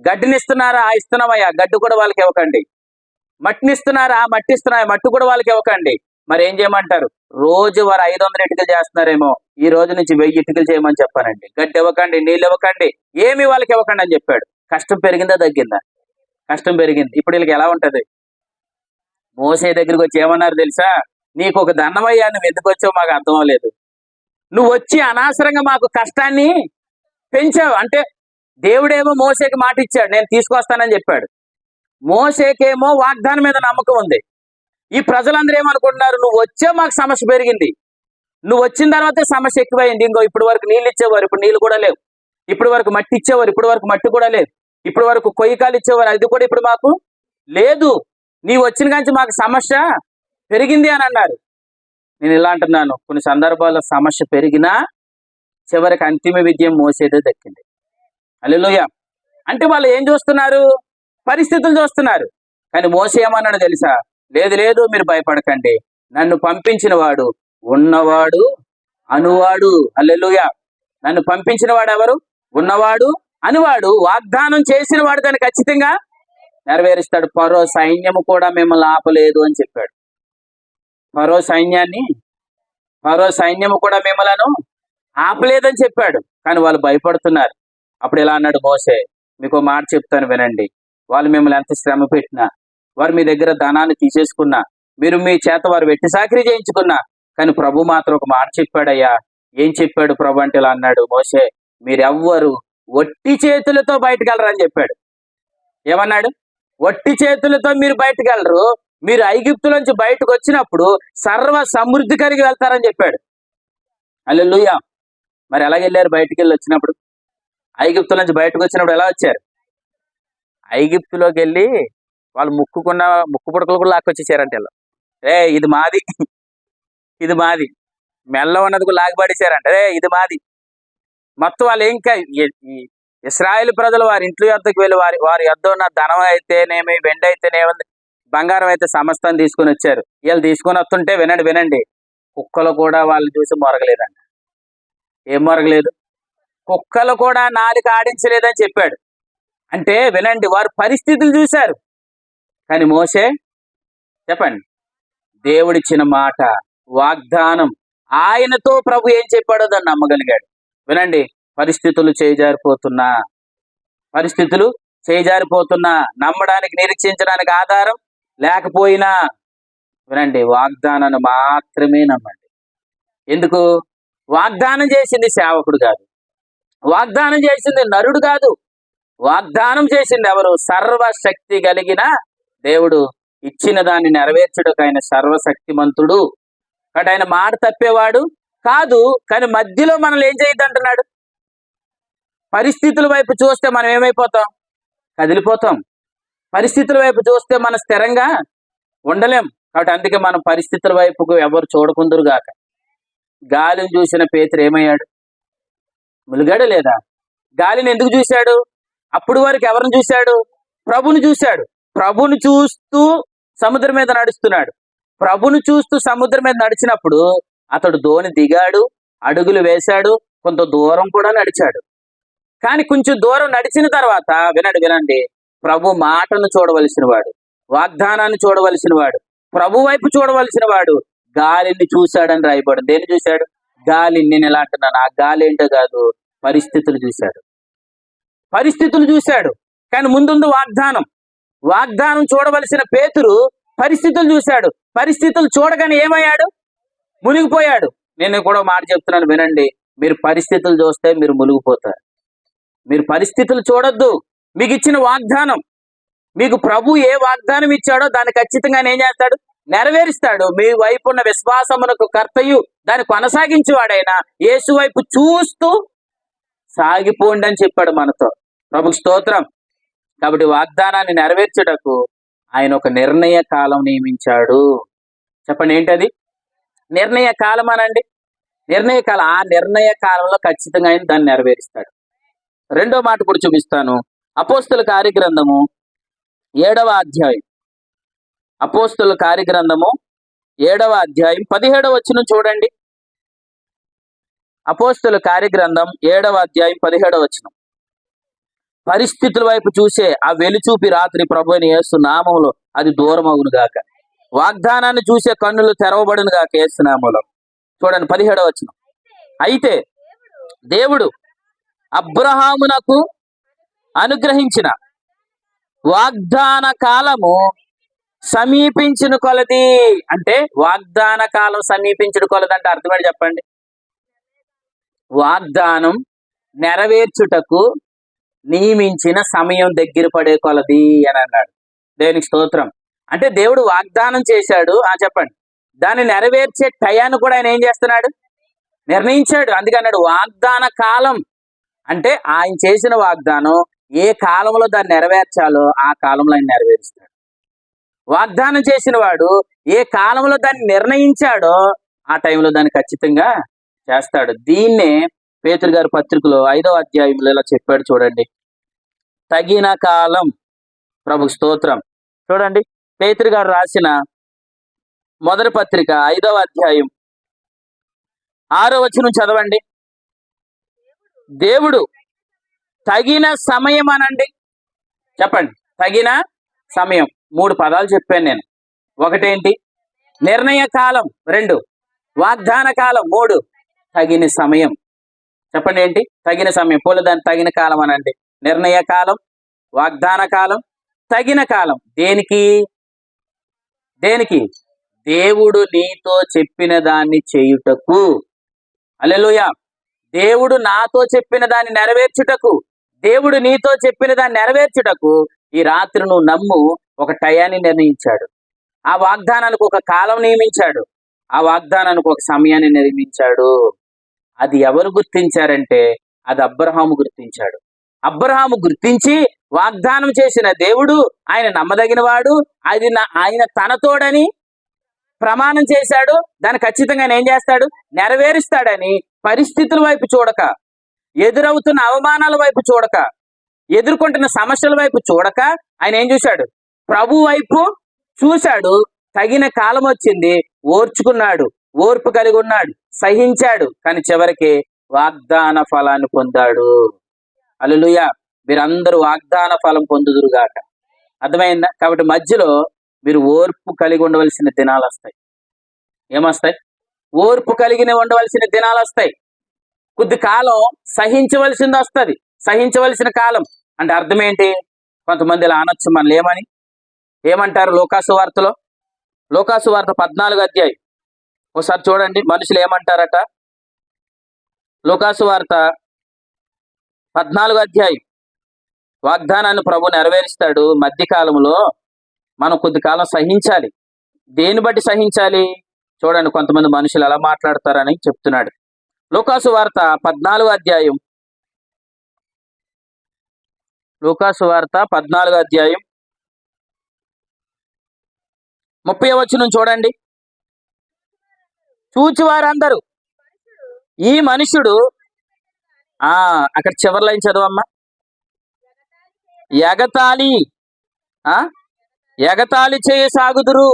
గడ్డిని ఇస్తున్నారా? ఇస్తున్నామయ్యా. గడ్డి కూడా వాళ్ళకి ఇవ్వకండి. మట్టిని ఇస్తున్నారా? మట్టి ఇస్తున్నాయి. మట్టి కూడా వాళ్ళకి ఇవ్వకండి. మరి ఏం చేయమంటారు? రోజు వారు 500 ఇటుకలు చేస్తున్నారేమో, ఈ రోజు నుంచి 1000 ఇటుకలు చేయమని చెప్పానండి. గడ్డి ఇవ్వకండి, నీళ్ళు ఇవ్వకండి, ఏమి వాళ్ళకి ఇవ్వకండి అని చెప్పాడు. కష్టం పెరిగిందా తగ్గిందా? కష్టం పెరిగింది. ఇప్పుడు వీళ్ళకి ఎలా ఉంటది? మోసే దగ్గరికి వచ్చి ఏమన్నారు తెలుసా? నీకు ఒక దండమయ్యా, నువ్వు ఎందుకు వచ్చావు మాకు అర్థం అవ్వలేదు. నువ్వు వచ్చి అనవసరంగా మాకు కష్టాన్ని పెంచావు. అంటే దేవుడేమో మోసేకి మాట ఇచ్చాడు, నేను తీసుకొస్తానని చెప్పాడు. మోసేకేమో వాగ్దానం మీద నమ్మకం ఉంది. ఈ ప్రజలందరూ ఏమనుకుంటున్నారు? నువ్వు వచ్చే మాకు సమస్య పెరిగింది, నువ్వు వచ్చిన తర్వాతే సమస్య ఎక్కువైంది. ఇంకో ఇప్పటి వరకు నీళ్ళు ఇచ్చేవారు, ఇప్పుడు నీళ్ళు కూడా లేవు. ఇప్పటి వరకు మట్టి ఇచ్చేవారు, ఇప్పటి వరకు మట్టి కూడా లేదు. ఇప్పటి వరకు కొయ్యకాలు ఇచ్చేవారు, అది కూడా ఇప్పుడు మాకు లేదు. నీవు వచ్చిన కాంచి మాకు సమస్య పెరిగింది అని అన్నారు. నేను ఇలా అంటున్నాను, కొన్ని సందర్భాల్లో సమస్య పెరిగినా చివరికి అంతిమ విజయం మోసేదే దక్కింది. హల్లెలూయా. అంటే వాళ్ళు ఏం చూస్తున్నారు? పరిస్థితులు చూస్తున్నారు. కానీ మోసే ఏమన్నాడు తెలుసా? లేదు లేదు, మీరు భయపడకండి, నన్ను పంపించిన వాడు ఉన్నవాడు అనువాడు. హల్లెలూయా. నన్ను పంపించిన వాడు ఎవరు? ఉన్నవాడు అనువాడు. వాగ్దానం చేసిన వాడు దాన్ని ఖచ్చితంగా నెరవేరుస్తాడు. ఫరో సైన్యము కూడా మిమ్మల్ని ఆపలేదు అని చెప్పాడు. ఫరో సైన్యము కూడా మిమ్మలను ఆపలేదని చెప్పాడు. కానీ వాళ్ళు భయపడుతున్నారు. అప్పుడు ఇలా అన్నాడు మోసే, మీకు మాట చెప్తాను వినండి. వాళ్ళు మిమ్మల్ని ఎంత శ్రమ పెట్టినా, వారు మీ దగ్గర ధనాన్ని తీసేసుకున్నా, మీరు మీ చేత వారు వెట్టి సాకిరీ చేయించుకున్నా, కానీ ప్రభు మాత్రం ఒక మాట చెప్పాడయ్యా. ఏం చెప్పాడు ప్రభు అంటే? ఇలా అన్నాడు, మోసే మీరెవ్వరు ఒట్టి చేతులతో బయటకు వెళ్ళరని చెప్పాడు. ఏమన్నాడు? ఒట్టి చేతులతో మీరు బయటకు వెళ్ళరు, మీరు ఐగుప్తులోంచి బయటకు వచ్చినప్పుడు సర్వ సమృద్ధి కలిగి వెళ్తారని చెప్పాడు. హల్లెలూయా. మరి ఎలా వెళ్ళారు? బయటికి వెళ్ళి వచ్చినప్పుడు, ఐగుప్తు నుంచి బయటకు వచ్చినప్పుడు ఎలా వచ్చారు? ఐగుప్తులోకి వెళ్ళి వాళ్ళు ముక్కు పుడకలు కూడా లాక్కొచ్చేసారంటే, ఇది మాది, ఇది మాది. మెల్ల ఉన్నది కూడా లాగిపడేశారంట, ఇది మాది. మొత్తం వాళ్ళు ఇంకా ఇశ్రాయేలు ప్రజలు వారి ఇంట్లో యొద్దకు వెళ్ళి వారి యొద్ద ఉన్న ధనం అయితేనేమి, వెండి అయితేనేమి, బంగారం అయితే సమస్తం తీసుకుని వచ్చారు. వీళ్ళు తీసుకొని వస్తుంటే వినండి, కుక్కలు కూడా వాళ్ళు చూసి మొరగలేదంట. ఏం మొరగలేదు? కుక్కలు కూడా నాలుక ఆడించలేదని చెప్పాడు. అంటే వినండి, వారు పరిస్థితులు చూశారు. కానీ మోసే, చెప్పండి, దేవుడిచ్చిన మాట, వాగ్దానం, ఆయనతో ప్రభు ఏం చెప్పాడో దాన్ని నమ్మగలిగాడు. వినండి, పరిస్థితులు చేజారిపోతున్నా, నమ్మడానికి నిరీక్షించడానికి ఆధారం లేకపోయినా వినండి, వాగ్దానాన్ని మాత్రమే నమ్మండి. ఎందుకు? వాగ్దానం చేసింది సేవకుడు కాదు, వాగ్దానం చేసింది నరుడు కాదు, వాగ్దానం చేసింది ఎవరు? సర్వశక్తి కలిగిన దేవుడు. ఇచ్చిన దాన్ని నెరవేర్చుటకు ఆయన సర్వశక్తిమంతుడు. కాబట్టి ఆయన మాట తప్పేవాడు కాదు. కానీ మధ్యలో మనల్ని ఏం చేయొద్దు అంటున్నాడు? పరిస్థితుల వైపు చూస్తే మనం ఏమైపోతాం? కదిలిపోతాం. పరిస్థితుల వైపు చూస్తే మనం స్థిరంగా ఉండలేం. కాబట్టి అందుకే మనం పరిస్థితుల వైపుకు ఎవరు చూడకుందురుగాక. గాలిని చూసిన పేతురు ఏమయ్యాడు? ములిగాడు లేదా? గాలిని ఎందుకు చూశాడు? అప్పుడు వరకు ఎవరిని చూశాడు? ప్రభుని చూశాడు. ప్రభుని చూస్తూ సముద్రం మీద నడుస్తున్నాడు. ప్రభుని చూస్తూ సముద్రం మీద నడిచినప్పుడు అతడు దోణి దిగాడు, అడుగులు వేశాడు, కొంత దూరం కూడా నడిచాడు. కానీ కొంచెం దూరం నడిచిన తర్వాత వినండి, ప్రభు మాటను చూడవలసిన వాడు, వాగ్దానాన్ని చూడవలసిన వాడు, ప్రభు వైపు చూడవలసిన వాడు గాలిని చూశాడని రాయబడింది. దేన్ని చూశాడు? గాలిని. నేను ఎలా అంటున్నాను? ఆ గాలి ఏంటో కాదు, పరిస్థితులు చూశాడు. పరిస్థితులు చూశాడు. కానీ ముందుంది వాగ్దానం. వాగ్దానం చూడవలసిన పేతురు పరిస్థితులు చూశాడు. పరిస్థితులు చూడగానే ఏమయ్యాడు? మునిగిపోయాడు. నేను కూడా మాట చెప్తున్నాను, వినండి. మీరు పరిస్థితులు చూస్తే మీరు మునిగిపోతారు. మీరు పరిస్థితులు చూడొద్దు. మీకు ఇచ్చిన వాగ్దానం, మీకు ప్రభు ఏ వాగ్దానం ఇచ్చాడో దాన్ని ఖచ్చితంగా ఏం చేస్తాడు? నెరవేరుస్తాడు. మీ వైపు ఉన్న విశ్వాసమునకు కర్తయు దాన్ని కొనసాగించేవాడైనా యేసు వైపు చూస్తూ సాగిపోండి అని చెప్పాడు మనతో. ప్రభుకు స్తోత్రం. కాబట్టి వాగ్దానాన్ని నెరవేర్చుటకు ఆయన ఒక నిర్ణయ కాలం నియమించాడు. చెప్పండి, ఏంటది? నిర్ణయ కాలం అనండి. నిర్ణయ కాలం. ఆ నిర్ణయ కాలంలో ఖచ్చితంగా ఆయన దాన్ని నెరవేరుస్తాడు. రెండో మాట కూడా చూపిస్తాను. అపోస్తుల కార్యగ్రంథము 7వ అధ్యాయం. అపోస్తుల కార్యగ్రంథము 7వ అధ్యాయం 17వ వచనం చూడండి. అపోస్తుల కార్యగ్రంథం 7వ అధ్యాయం 17వ వచనం. పరిస్థితుల వైపు చూసే ఆ వెలుచూపి రాత్రి ప్రభువైన యేసు నామములో అది దూరమగును గాక. వాగ్దానాన్ని చూసే కన్నులు తెరవబడును గాక యేసు నామములో. చూడండి 17వ వచనం. అయితే దేవుడు అబ్రహామునకు అనుగ్రహించిన వాగ్దాన కాలము సమీపించిన కొలది. అంటే వాగ్దాన కాలం సమీపించిన కొలది అంటే అర్థమేంటి చెప్పండి? వాగ్దానం నెరవేర్చుటకు నియమించిన సమయం దగ్గర పడే కొలది అని అన్నాడు. దేవునికి స్తోత్రం. అంటే దేవుడు వాగ్దానం చేశాడు. చెప్పండి, దాన్ని నెరవేర్చే టయాన్ని కూడా ఆయన ఏం చేస్తున్నాడు? నిర్ణయించాడు. అందుకే అన్నాడు వాగ్దాన కాలం. అంటే ఆయన చేసిన వాగ్దానం ఏ కాలంలో దాన్ని నెరవేర్చాలో ఆ కాలంలో ఆయన నెరవేరుస్తాడు. వాగ్దానం చేసిన వాడు ఏ కాలంలో దాన్ని నిర్ణయించాడో ఆ టైంలో దాన్ని ఖచ్చితంగా చేస్తాడు. దీన్నే పేతురు గారి పత్రికలో 5వ అధ్యాయంలో ఇలా చెప్పాడు. చూడండి, తగిన కాలం. ప్రభుకు స్తోత్రం. చూడండి, పేతురు గారు రాసిన మొదటి పత్రిక 5వ అధ్యాయం 6వ వచనం చదవండి. దేవుడు తగిన సమయం అనండి. చెప్పండి, తగిన సమయం. 3 పదాలు చెప్పాను నేను. ఒకటేంటి? నిర్ణయ కాలం. 2 వాగ్దాన కాలం. 3 తగిన సమయం. చెప్పండి, ఏంటి? తగిన సమయం. పోలే దాన్ని తగిన కాలం అనండి. నిర్ణయ కాలం, వాగ్దాన కాలం, తగిన కాలం. దేనికి? దేవుడు నీతో చెప్పిన దాన్ని చేయుటకు. హల్లెలూయా. దేవుడు నాతో చెప్పిన దాన్ని నెరవేర్చుటకు, దేవుడు నీతో చెప్పిన దాన్ని నెరవేర్చుటకు ఈ రాత్రి నువ్వు నమ్ము ఒక టయాన్ని నిర్ణయించాడు. ఆ వాగ్దానానికి ఒక కాలం నియమించాడు. ఆ వాగ్దానానికి ఒక సమయాన్ని నిర్మించాడు. అది ఎవరు గుర్తించారంటే అది అబ్రహాము గుర్తించాడు. అబ్రహాము గుర్తించి వాగ్దానం చేసిన దేవుడు ఆయన నమ్మదగిన వాడు, ఆయన తనతోడని ప్రమాణం చేశాడు. దాన్ని ఖచ్చితంగా ఏం చేస్తాడు? నెరవేరుస్తాడని పరిస్థితుల వైపు చూడక, ఎదురవుతున్న అవమానాల వైపు చూడక, ఎదుర్కొంటున్న సమస్యల వైపు చూడక ఆయన ఏం చూశాడు? ప్రభు వైపు చూశాడు. తగిన కాలం వచ్చింది, ఓర్చుకున్నాడు, ఓర్పు కలిగి ఉన్నాడు, సహించాడు. కానీ చివరికి వాగ్దాన ఫలాన్ని పొందాడు. హల్లెలూయా. మీరందరూ వాగ్దాన ఫలం పొందుదురుగాక. అర్థమైందా? కాబట్టి మధ్యలో మీరు ఓర్పు కలిగి ఉండవలసిన దినాలు వస్తాయి. ఏమొస్తాయి? ఓర్పు కలిగిన ఉండవలసిన దినాలు వస్తాయి. కొద్ది కాలం సహించవలసింది వస్తుంది. సహించవలసిన కాలం అంటే అర్థం ఏంటి? కొంతమంది ఇలా అనొచ్చు, మనల్ని ఏమంటారు? లోకాసు వార్తలో, లోకాసు వార్త 14వ అధ్యాయం ఒకసారి చూడండి. మనుషులు ఏమంటారట? లోకాసు వార్త 14వ అధ్యాయం. వాగ్దానాన్ని ప్రభు నెరవేరుస్తాడు. మధ్యకాలంలో మనం కొద్ది కాలం సహించాలి. దేని బట్టి సహించాలి? చూడండి, కొంతమంది మనుషులు ఎలా మాట్లాడతారని చెప్తున్నాడు. లోకాసు వార్త 14వ అధ్యాయం. లోకాసు వార్త 14వ అధ్యాయం 30వ వచనం చూడండి. చూచి వారందరూ ఈ మనుషుడు ఆ అక్కడ చివరి లైన్ చదవమ్మా. ఎగతాళి ఆ ఎగతాళి చేయ సాగుదురు.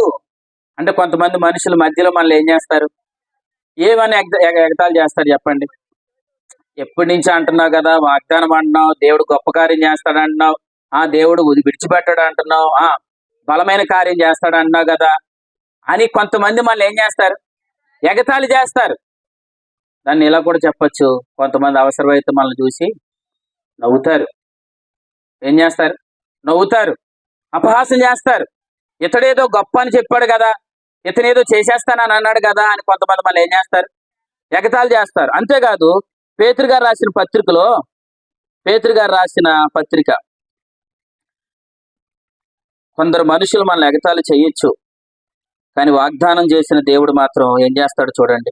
అంటే కొంతమంది మనుషుల మధ్యలో మనల్ని ఏం చేస్తారు? ఏమని ఎగతాళి చేస్తారు చెప్పండి? ఎప్పటి నుంచి అంటున్నావు కదా, వాగ్దానం అంటున్నావు, దేవుడు గొప్ప కార్యం చేస్తాడు అంటున్నావు, దేవుడు విడిచిపెట్టాడు అంటున్నావు, బలమైన కార్యం చేస్తాడు అంటున్నావు కదా అని కొంతమంది మనల్ని ఏం చేస్తారు? ఎగతాళి చేస్తారు. దాన్ని ఇలా కూడా చెప్పొచ్చు, కొంతమంది అవసరమైతే మనల్ని చూసి నవ్వుతారు. ఏం చేస్తారు? నవ్వుతారు, అపహాసం చేస్తారు. ఇతడేదో గొప్ప అని చెప్పాడు కదా, ఇతనేదో చేసేస్తానని అన్నాడు కదా అని కొంతమంది మళ్ళీ ఏం చేస్తారు? ఎగతాళి చేస్తారు. అంతేకాదు పేతురు గారు రాసిన పత్రిక కొందరు మనుషులు మనల్ని ఎగతాళి చేయొచ్చు, కానీ వాగ్దానం చేసిన దేవుడు మాత్రం ఏం చేస్తాడు చూడండి.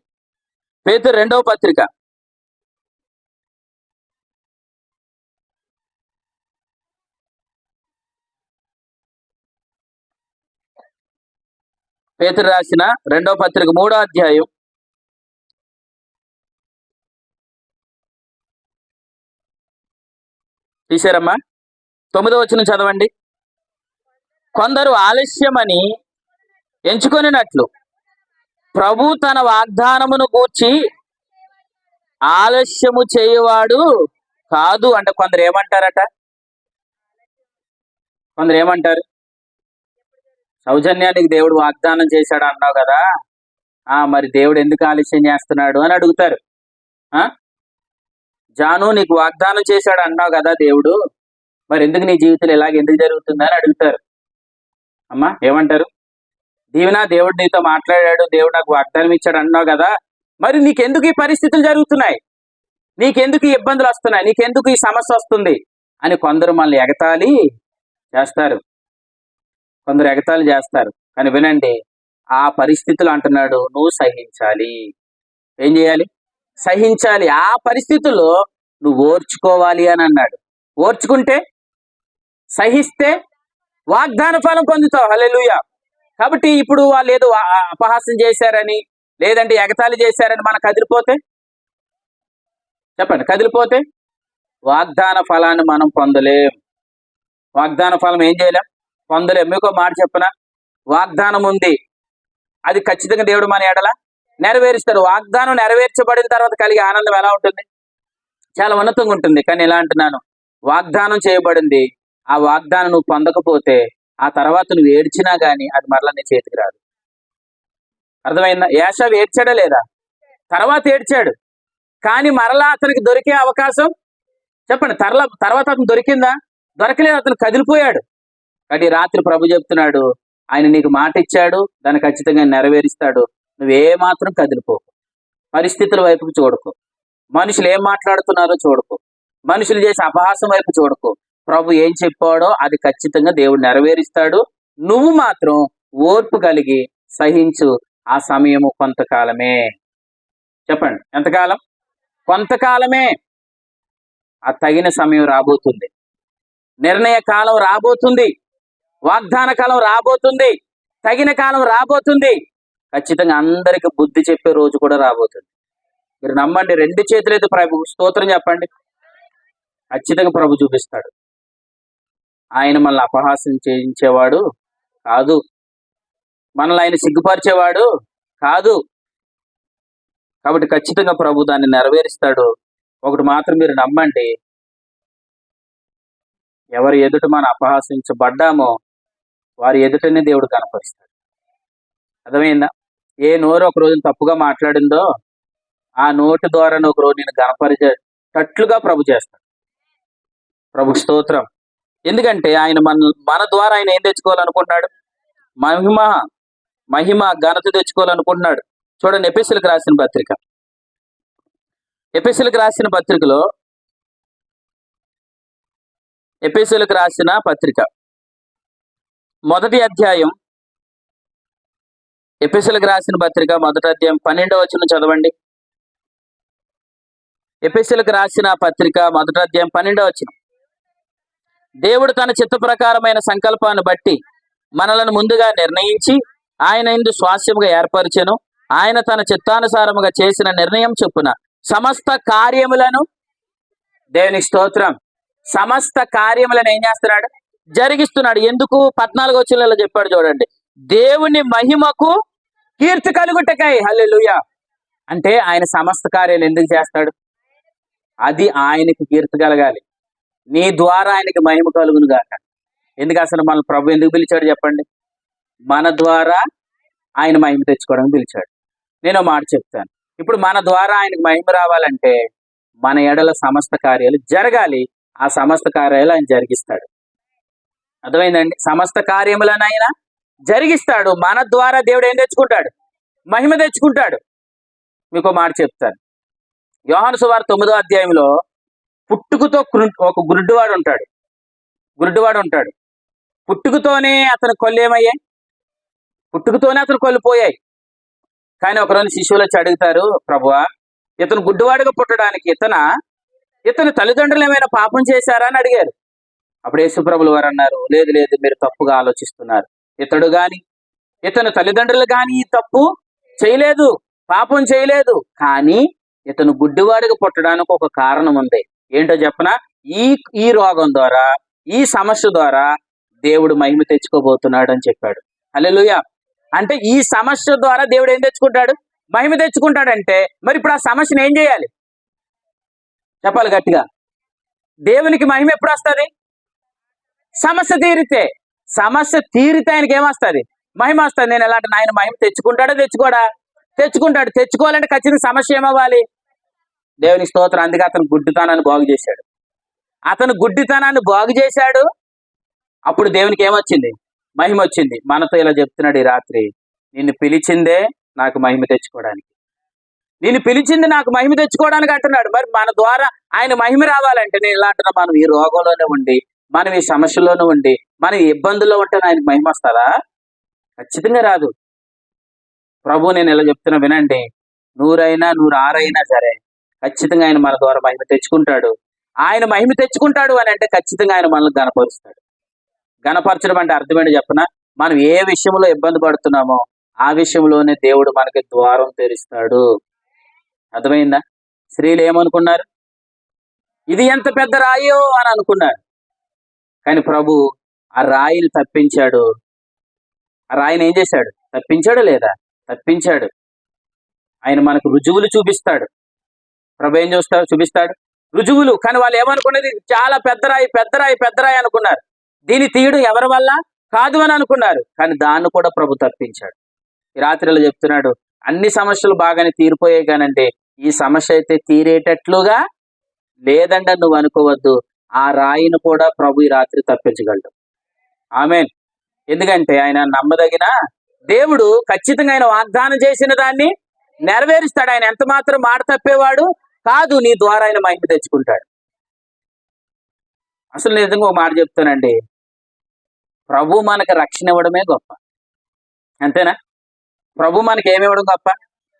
పేతురు 2వ పత్రిక పేతురు రాసిన 2వ పత్రిక 3వ అధ్యాయం తీశారమ్మా. 9వ వచనం చదవండి. కొందరు ఆలస్యమని ఎంచుకొనినట్లు ప్రభు తన వాగ్దానమును గూర్చి ఆలస్యము చేయవాడు కాదు. అంటే కొందరు ఏమంటారట? కొందరు ఏమంటారు? సౌజన్యానికి దేవుడు వాగ్దానం చేశాడు అన్నావు కదా, మరి దేవుడు ఎందుకు ఆలస్యం చేస్తున్నాడు అని అడుగుతారు. జాను, నీకు వాగ్దానం చేశాడు అన్నావు కదా దేవుడు, మరి ఎందుకు నీ జీవితంలో ఎందుకు జరుగుతుందని అడుగుతారు. అమ్మా ఏమంటారు? దీవెన, దేవుడు నీతో మాట్లాడాడు, దేవుడు నాకు వాగ్దానం ఇచ్చాడు అన్నావు కదా, మరి నీకెందుకు ఈ పరిస్థితులు జరుగుతున్నాయి, నీకెందుకు ఈ ఇబ్బందులు వస్తున్నాయి, నీకెందుకు ఈ సమస్య వస్తుంది అని కొందరు మనల్ని ఎగతాళి చేస్తారు. కానీ వినండి, ఆ పరిస్థితులు అంటున్నాడు నువ్వు సహించాలి. ఏం చేయాలి? సహించాలి. ఆ పరిస్థితుల్లో నువ్వు ఓర్చుకోవాలి అని అన్నాడు. ఓర్చుకుంటే, సహిస్తే వాగ్దాన ఫలం పొందుతావు. హల్లెలూయా. కాబట్టి ఇప్పుడు వాళ్ళు ఏదో అపహాసం చేశారని, లేదంటే ఎగతాళి చేశారని మనం కదిలిపోతే, చెప్పండి, కదిలిపోతే వాగ్దాన ఫలాన్ని మనం పొందలేం. వాగ్దాన ఫలం ఏం చేయలేం? పొందలేం. మీకు మాట చెప్పనా, వాగ్దానం ఉంది, అది ఖచ్చితంగా దేవుడు మన ఎడల నెరవేరుస్తాడు. వాగ్దానం నెరవేర్చబడిన తర్వాత కలిగే ఆనందం ఎలా ఉంటుంది? చాలా ఉన్నతంగా ఉంటుంది. కానీ ఎలా అంటున్నాను, వాగ్దానం చేయబడింది, ఆ వాగ్దానం నువ్వు పొందకపోతే ఆ తర్వాత నువ్వు ఏడ్చినా గానీ అది మరలా నీ చేతికి రాదు. అర్థమైందా? యాషావు ఏడ్చాడా లేదా? తర్వాత ఏడ్చాడు, కానీ మరలా అతనికి దొరికే అవకాశం, చెప్పండి, తర్వాత అతను దొరికిందా? దొరకలేదు, అతను కదిలిపోయాడు. కానీ రాత్రి ప్రభు చెప్తున్నాడు, ఆయన నీకు మాట ఇచ్చాడు, దాన్ని ఖచ్చితంగా నెరవేరుస్తాడు. నువ్వేమాత్రం కదిలిపోకు, పరిస్థితుల వైపుకు చూడకు, మనుషులు ఏం మాట్లాడుతున్నారో చూడకు, మనుషులు చేసే అపహాసం వైపు చూడకు. ప్రభు ఏం చెప్పాడో అది ఖచ్చితంగా దేవుడు నెరవేరుస్తాడు. నువ్వు మాత్రం ఓర్పు కలిగి సహించు. ఆ సమయము కొంతకాలమే. చెప్పండి, ఎంతకాలం? కొంతకాలమే. ఆ తగిన సమయం రాబోతుంది, నిర్ణయ కాలం రాబోతుంది, వాగ్దాన కాలం రాబోతుంది, తగిన కాలం రాబోతుంది. ఖచ్చితంగా అందరికి బుద్ధి చెప్పే రోజు కూడా రాబోతుంది. మీరు నమ్మండి, 2 చేతులైతే ప్రభు స్తోత్రం చెప్పండి. ఖచ్చితంగా ప్రభు చూపిస్తాడు. ఆయన మనల్ని అపహాసం చేయించేవాడు కాదు, మనల్ని ఆయన సిగ్గుపరిచేవాడు కాదు. కాబట్టి ఖచ్చితంగా ప్రభు దాన్ని నెరవేరుస్తాడు. ఒకటి మాత్రం మీరు నమ్మండి, ఎవరి ఎదుట మనం అపహాసించబడ్డామో వారి ఎదుటనే దేవుడు కనపరుస్తాడు. అర్థమైందా? ఏ నోరు ఒక రోజు తప్పుగా మాట్లాడిందో ఆ నోటి ద్వారా ఒక రోజు నేను కనపరిచేటట్లుగా ప్రభు చేస్తాడు. ప్రభు స్తోత్రం. ఎందుకంటే ఆయన మన ద్వారా ఆయన ఏం తెచ్చుకోవాలనుకుంటున్నాడు? మహిమ ఘనత తెచ్చుకోవాలనుకుంటున్నాడు. చూడండి, ఎఫెసీయులకు రాసిన పత్రికలో ఎఫెసీయులకు రాసిన పత్రిక మొదటి అధ్యాయం, ఎఫెసీయులకు రాసిన పత్రిక మొదటి అధ్యాయం 12వ వచనం చదవండి. ఎఫెసీయులకు రాసిన పత్రిక మొదటి అధ్యాయం 12వ వచనం. దేవుడు తన చిత్త ప్రకారమైన సంకల్పాన్ని బట్టి మనలను ముందుగా నిర్ణయించి ఆయన యందు స్వాస్యముగా ఏర్పరిచెను. ఆయన తన చిత్తానుసారముగా చేసిన నిర్ణయం చొప్పున సమస్త కార్యములను, దేవునికి స్తోత్రం, సమస్త కార్యములను ఏం చేస్తున్నాడు? జరిగిస్తున్నాడు. ఎందుకు? 14వ వచనంలో చెప్పాడు చూడండి, దేవుని మహిమకు కీర్తి కలుగుటకై. హల్లెలూయా. అంటే ఆయన సమస్త కార్యాలు ఎందుకు చేస్తాడు? అది ఆయనకి కీర్తి కలగాలి, నీ ద్వారా ఆయనకి మహిమ కలుగును గాక. ఎందుకు అసలు మన ప్రభు ఎందుకు పిలిచాడు చెప్పండి? మన ద్వారా ఆయన మహిమ తెచ్చుకోవడానికి పిలిచాడు. నేను మాట చెప్తాను, ఇప్పుడు మన ద్వారా ఆయనకు మహిమ రావాలంటే మన ఎడల సమస్త కార్యాలు జరగాలి. ఆ సమస్త కార్యాలు ఆయన జరిగిస్తాడు. అర్థమైందండి? సమస్త కార్యములను ఆయన జరిగిస్తాడు. మన ద్వారా దేవుడు ఏం తెచ్చుకుంటాడు? మహిమ తెచ్చుకుంటాడు. మీకు మాట చెప్తాను, యోహాను సువార్త 9వ అధ్యాయంలో పుట్టుకతో ఒక గుడ్డివాడు ఉంటాడు. పుట్టుకతోనే అతని కళ్ళు ఏమయ్యాయి? పుట్టుకతోనే అతను కళ్ళు పోయాయి. కానీ ఒకరోజు శిష్యులు వచ్చి అడుగుతారు, ప్రభువా, ఇతను గుడ్డివాడిగా పుట్టడానికి ఇతని తల్లిదండ్రులు ఏమైనా పాపం చేశారా అని అడిగారు. అప్పుడు యేసుప్రభులు వారు అన్నారు, లేదు లేదు, మీరు తప్పుగా ఆలోచిస్తున్నారు. ఇతడు గాని ఇతని తల్లిదండ్రులు గాని ఈ తప్పు చేయలేదు, పాపం చేయలేదు. కానీ ఇతను గుడ్డివాడిగా పుట్టడానికి ఒక కారణం ఉంది. ఏంటో చెప్పనా? ఈ రోగం ద్వారా, ఈ సమస్య ద్వారా దేవుడు మహిమ తెచ్చుకోబోతున్నాడు అని చెప్పాడు. హల్లెలూయా. అంటే ఈ సమస్య ద్వారా దేవుడు ఏం తెచ్చుకుంటాడు? మహిమ తెచ్చుకుంటాడంటే మరి ఇప్పుడు ఆ సమస్యను ఏం చేయాలి చెప్పాలి గట్టిగా. దేవునికి మహిమ ఎప్పుడు వస్తుంది? సమస్య తీరితే ఆయనకి ఏమొస్తుంది? మహిమ వస్తుంది. నేను ఎలాంటి ఆయన మహిమ తెచ్చుకుంటాడా? తెచ్చుకుంటాడు. తెచ్చుకోవాలంటే ఖచ్చితంగా సమస్య ఏమవ్వాలి? దేవునికి స్తోత్రం. అందుకే అతను గుడ్డితనాన్ని బాగు చేశాడు. అప్పుడు దేవునికి ఏమొచ్చింది? మహిమ వచ్చింది. మనతో ఇలా చెప్తున్నాడు ఈ రాత్రి, నిన్ను పిలిచిందే నాకు మహిమ తెచ్చుకోవడానికి, అంటున్నాడు. మరి మన ద్వారా ఆయన మహిమ రావాలంటే నేను ఇలా అంటున్నా, మనం ఈ రోగంలోనే ఉండి, మనం ఈ సమస్యలోనే ఉండి, మనం ఈ ఇబ్బందుల్లో ఉంటే ఆయనకు మహిమ వస్తుందా? ఖచ్చితంగా రాదు. ప్రభు నేను ఇలా చెప్తున్నా వినండి, 100 సరే ఖచ్చితంగా ఆయన మన ద్వారా మహిమ తెచ్చుకుంటాడు. ఆయన మహిమ తెచ్చుకుంటాడు అని అంటే ఖచ్చితంగా ఆయన మనల్ని గణపరుస్తాడు. గణపరచడం అంటే అర్థం ఏంటి చెప్పనా? మనం ఏ విషయంలో ఇబ్బంది పడుతున్నామో ఆ విషయంలోనే దేవుడు మనకి ద్వారం తెరుస్తాడు. అర్థమైందా? స్త్రీలు ఏమనుకున్నారు? ఇది ఎంత పెద్ద రాయో అని అనుకున్నారు. కానీ ప్రభు ఆ రాయిని తప్పించాడు. ఆ రాయిని ఏం చేశాడు? తప్పించాడు లేదా? తప్పించాడు. ఆయన మనకు రుజువులు చూపిస్తాడు. ప్రభు ఏం చూపిస్తాడు? రుజువులు. కానీ వాళ్ళు ఏమనుకున్నది? చాలా పెద్ద రాయి అనుకున్నారు. దీని తీయడం ఎవరి వల్ల కాదు అని అనుకున్నారు. కానీ దాన్ని కూడా ప్రభు తప్పించాడు. ఈ రాత్రిలో చెప్తున్నాడు, అన్ని సమస్యలు బాగానే తీరిపోయాయి కానంటే ఈ సమస్య అయితే తీరేటట్లుగా లేదంటే నువ్వు అనుకోవద్దు. ఆ రాయిని కూడా ప్రభు ఈ రాత్రి తప్పించగలడు. ఆమేన్. ఎందుకంటే ఆయన నమ్మదగిన దేవుడు. ఖచ్చితంగా ఆయన వాగ్దానం చేసిన దాన్ని నెరవేరుస్తాడు. ఆయన ఎంత మాత్రం మాట తప్పేవాడు కాదు. నీ ద్వారా ఆయన మహిమ తెచ్చుకుంటాడు. అసలు నిజంగా ఒక మాట చెప్తానండి, ప్రభు మనకు రక్షణ ఇవ్వడమే గొప్ప. అంతేనా? ప్రభు మనకి ఏమి ఇవ్వడం గొప్ప?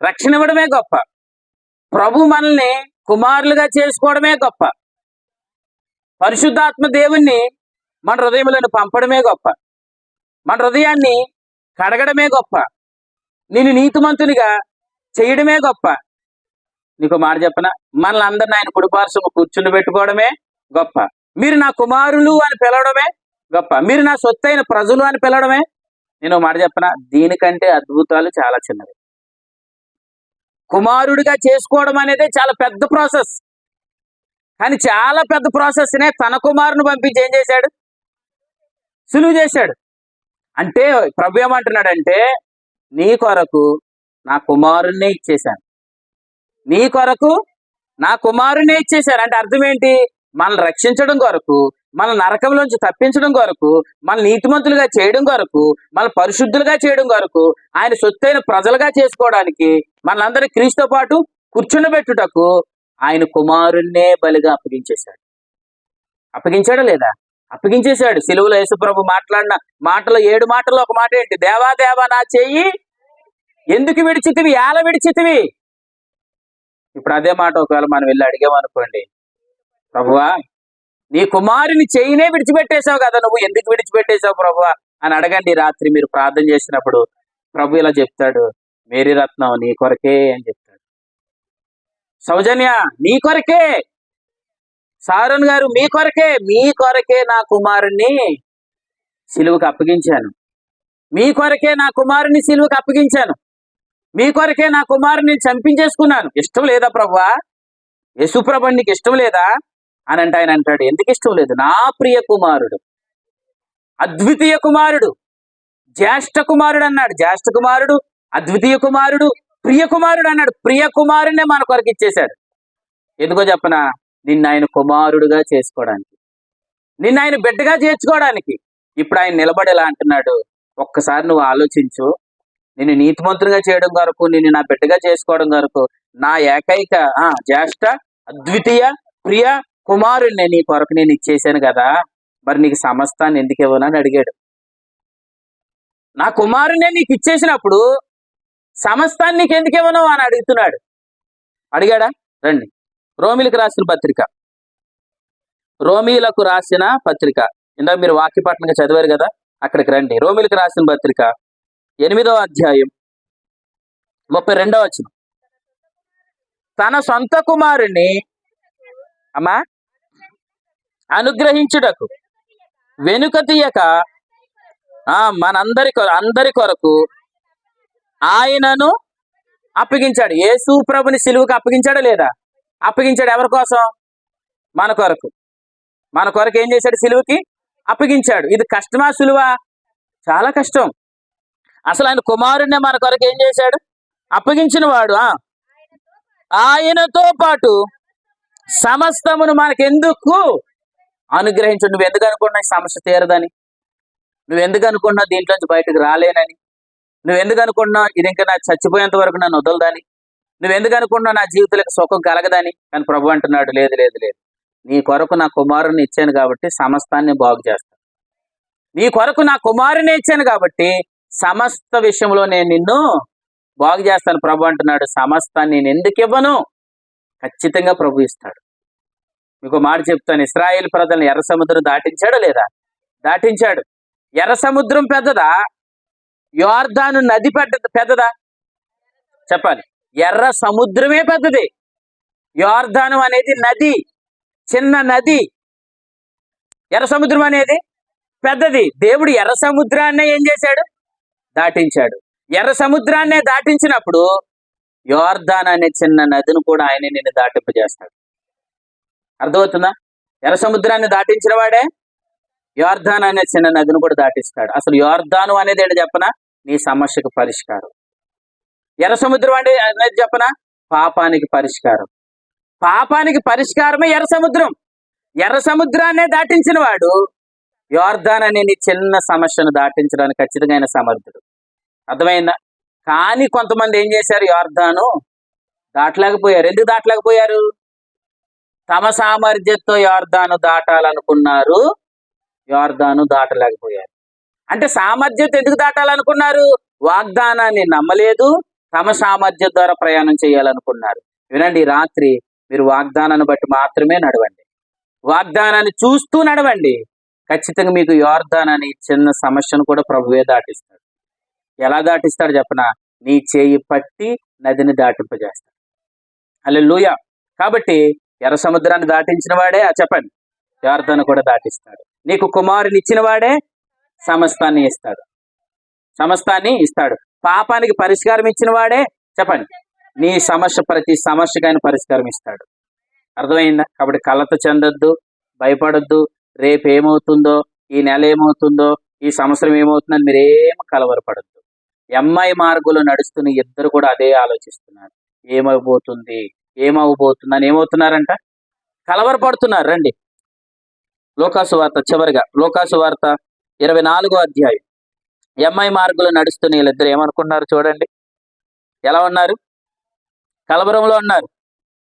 రక్షణ ఇవ్వడమే గొప్ప. ప్రభు మనల్ని కుమారులుగా చేసుకోవడమే గొప్ప. పరిశుద్ధాత్మ దేవుణ్ణి మన హృదయంలోని పంపడమే గొప్ప. మన హృదయాన్ని కడగడమే గొప్ప. నిన్ను నీతిమంతునిగా చేయడమే గొప్ప. నీకు మాట చెప్పనా? మనల్ని అందరిని ఆయన కుడిపార్శ్వము కూర్చుని పెట్టుకోవడమే గొప్ప. మీరు నా కుమారులు అని పిలవడమే గొప్ప. మీరు నా సొత్తైన ప్రజలు అని పిలవడమే. నేను మాట చెప్పనా? దీనికంటే అద్భుతాలు చాలా చిన్నవి. కుమారుడిగా చేసుకోవడం అనేది చాలా పెద్ద ప్రాసెస్. కానీ చాలా పెద్ద ప్రాసెస్నే తన కుమారుని పంపించి ఏం చేశాడు? సులువు చేశాడు. అంటే ప్రభు ఏమంటున్నాడంటే, నీ కొరకు నా కుమారుణ్ణే ఇచ్చేశాను. అంటే అర్థం ఏంటి? మనల్ని రక్షించడం కొరకు, మన నరకంలోంచి తప్పించడం కొరకు, మన నీతిమంతులుగా చేయడం కొరకు, మన పరిశుద్ధులుగా చేయడం కొరకు, ఆయన సొత్తైన ప్రజలుగా చేసుకోవడానికి, మనందరి క్రీస్తుతో పాటు కూర్చుండబెట్టుటకు ఆయన కుమారుణ్ణే బలిగా అప్పగించాడా లేదా? అప్పగించేశాడు. సిలువలో యేసుప్రభు మాట్లాడిన మాటలు 7 మాటల్లో ఒక మాట ఏంటి? దేవా దేవా నా చెయ్యి ఎందుకు విడిచితివి? ఎలా విడిచితివి? ఇప్పుడు అదే మాట ఒకవేళ మనం వెళ్ళి అడిగామనుకోండి, ప్రభువా నీ కుమారుని చెయ్యినే విడిచిపెట్టేశావు కదా, నువ్వు ఎందుకు విడిచిపెట్టేశావు ప్రభువా అని అడగండి. రాత్రి మీరు ప్రార్థన చేసినప్పుడు ప్రభు ఇలా చెప్తాడు, మేరీ రత్నం నీ కొరకే అని చెప్తాడు. సౌజన్య, నీ కొరకే. సారోన్ గారు, మీ కొరకే నా కుమారుణ్ణి సిలువకు అప్పగించాను. మీ కొరకే నా కుమారుని సిలువకు అప్పగించాను. మీ కొరకే నా కుమారుని చంపించేసుకున్నాను. ఇష్టం లేదా ప్రభువా? యేసుప్రభు నీకు ఇష్టం లేదా అని అంటే ఆయన అంటాడు, ఎందుకు ఇష్టం లేదు? నా ప్రియ కుమారుడు, అద్వితీయ కుమారుడు, జ్యేష్ఠ కుమారుడు అన్నాడు. జ్యేష్ఠ కుమారుడు, అద్వితీయ కుమారుడు, ప్రియ కుమారుడు అన్నాడు. ప్రియ కుమారుడినే మన కొరకు ఇచ్చేశాడు. ఎందుకో చెప్పనా? నిన్ను ఆయన కుమారుడుగా చేసుకోవడానికి, నిన్ను ఆయన బిడ్డగా చేర్చుకోవడానికి. ఇప్పుడు ఆయన నిలబడేలా అంటున్నాడు, ఒక్కసారి నువ్వు ఆలోచించు. నిన్ను నీతిమంతునిగా చేయడం కొరకు, నిన్ను నా బిడ్డగా చేసుకోవడం కొరకు నా ఏకైక జ్యేష్ఠ అద్వితీయ ప్రియ కుమారుడిని నీ కొరకు నేను ఇచ్చేసాను కదా, మరి నీకు సమస్తాన్ని ఎందుకు ఇవ్వను అని అడిగాడు. నా కుమారునే నీకు ఇచ్చేసినప్పుడు సమస్తాన్ని నీకు ఎందుకు ఇవ్వను అని అడుగుతున్నాడు. అడిగాడా? రండి, రోమిలకు రాసిన పత్రిక, రోమీలకు రాసిన పత్రిక, ఇందాక మీరు వాక్యపట్నంగా చదివారు కదా, అక్కడికి రండి. రోమిలకు రాసిన పత్రిక 8వ అధ్యాయం 32వ వచనం. తన సొంత కుమారుణ్ణి అనుగ్రహించుటకు వెనుక తీయక అందరి కొరకు ఆయనను అప్పగించాడు. యేసు ప్రభుని సిలువకు అప్పగించాడా లేదా? అప్పగించాడు. ఎవరి కోసం? మన కొరకు. మన కొరకు ఏం చేశాడు? సిలువకి అప్పగించాడు. ఇది కష్టమా సులువా? చాలా కష్టం. అసలు ఆయన కుమారుడిని మన కొరకు ఏం చేశాడు? అప్పగించిన వాడు. ఆయనతో పాటు సమస్తమును మనకెందుకు అనుగ్రహించు. నువ్వెందుకు అనుకుంటున్నావు సమస్య తీరదని? నువ్వెందుకు అనుకుంటున్నావు దీంట్లోంచి బయటకు రాలేనని? నువ్వెందుకు అనుకుంటున్నావు ఇది ఇంకా నాకు చచ్చిపోయేంత వరకు నన్ను వదలదని? నువ్వెందుకు అనుకుంటున్నావు నా జీవితంలో సుఖం కలగదని? కానీ ప్రభు అంటున్నాడు, లేదు లేదు లేదు, నీ కొరకు నా కుమారుని ఇచ్చాను కాబట్టి సమస్తాన్ని బాగు చేస్తాను. నీ కొరకు నా కుమారుని ఇచ్చాను కాబట్టి సమస్త విషయంలో నేను నిన్ను బాగు చేస్తాను. ప్రభు అంటున్నాడు, సమస్తాన్ని నేను ఎందుకు ఇవ్వను? ఖచ్చితంగా ప్రభు ఇస్తాడు. మీకు మాట చెప్తాను, ఇశ్రాయేలు ప్రజలను ఎర్ర సముద్రం దాటించాడా లేదా? దాటించాడు. ఎర్ర సముద్రం పెద్దదా? యోర్దాను నది పెద్దదా? చెప్పాలి. ఎర్ర సముద్రమే పెద్దది. యోర్దాను అనేది నది, చిన్న నది. ఎర్ర సముద్రం అనేది పెద్దది. దేవుడు ఎర్ర సముద్రాన్నే ఏం చేశాడు? దాటించాడు. ఎర్ర సముద్రాన్నే దాటించినప్పుడు యోర్దాన్ అనే చిన్న నదిని కూడా ఆయన నిన్ను దాటింపజేస్తాడు. అర్థమవుతుందా? ఎర్ర సముద్రాన్ని దాటించిన వాడే యోర్దాన్ అనే చిన్న నదిని కూడా దాటిస్తాడు. అసలు యోర్దాను అనేది ఏంటి చెప్పనా? నీ సమస్యకు పరిష్కారం. ఎర్ర సముద్రం అనేది చెప్పనా? పాపానికి పరిష్కారం. పాపానికి పరిష్కారమే ఎర్ర సముద్రం. ఎర్ర సముద్రాన్నే దాటించిన వాడు యోర్దాన్ అనే నీ చిన్న సమస్యను దాటించడానికి ఖచ్చితంగా ఆయన సమర్థుడు. అర్థమైందా? కానీ కొంతమంది ఏం చేశారు? యోర్దాను దాటలేకపోయారు. ఎందుకు దాటలేకపోయారు? తమ సామర్థ్యంతో యోర్దాను దాటాలనుకున్నారు, యోర్దాను దాటలేకపోయారు. అంటే సామర్థ్యంతో ఎందుకు దాటాలనుకున్నారు? వాగ్దానాన్ని నమ్మలేదు, తమ సామర్థ్యం ద్వారా ప్రయాణం చేయాలనుకున్నారు. వినండి, రాత్రి మీరు వాగ్దానాన్ని బట్టి మాత్రమే నడవండి. వాగ్దానాన్ని చూస్తూ నడవండి. ఖచ్చితంగా మీకు యోర్దాన్ అనే చిన్న సమస్యను కూడా ప్రభువే దాటిస్తాడు. ఎలా దాటిస్తాడు చెప్పనా? నీ చేయి పట్టి నదిని దాటింపజేస్తాడు. హల్లెలూయా. కాబట్టి ఎర్ర సముద్రాన్ని దాటించిన వాడే చెప్పండి, యోర్దాను కూడా దాటిస్తాడు. నీకు కుమారుని ఇచ్చిన వాడే సమస్తాన్ని ఇస్తాడు. సమస్తాన్ని ఇస్తాడు. పాపానికి పరిష్కారం ఇచ్చిన వాడే చెప్పండి, నీ సమస్య ప్రతి సమస్యకు ఆయన పరిష్కారం ఇస్తాడు. అర్థమైందా? కాబట్టి కలత చెందొద్దు, భయపడొద్దు. రేపు ఏమవుతుందో, ఈ నెల ఏమవుతుందో, ఈ సంవత్సరం ఏమవుతుందని మీరేం కలవరపడద్దు. ఎంఐ మార్గంలో నడుస్తున్న ఇద్దరు కూడా అదే ఆలోచిస్తున్నారు. ఏమవబోతుంది అని ఏమవుతున్నారంట? కలవరపడుతున్నారు. రండి, లోకాసు వార్త చివరిగా, లోకాసు వార్త 24వ అధ్యాయం. ఎంఐ మార్గంలో నడుస్తున్న వీళ్ళిద్దరు ఏమనుకున్నారు చూడండి, ఎలా ఉన్నారు? కలవరంలో ఉన్నారు.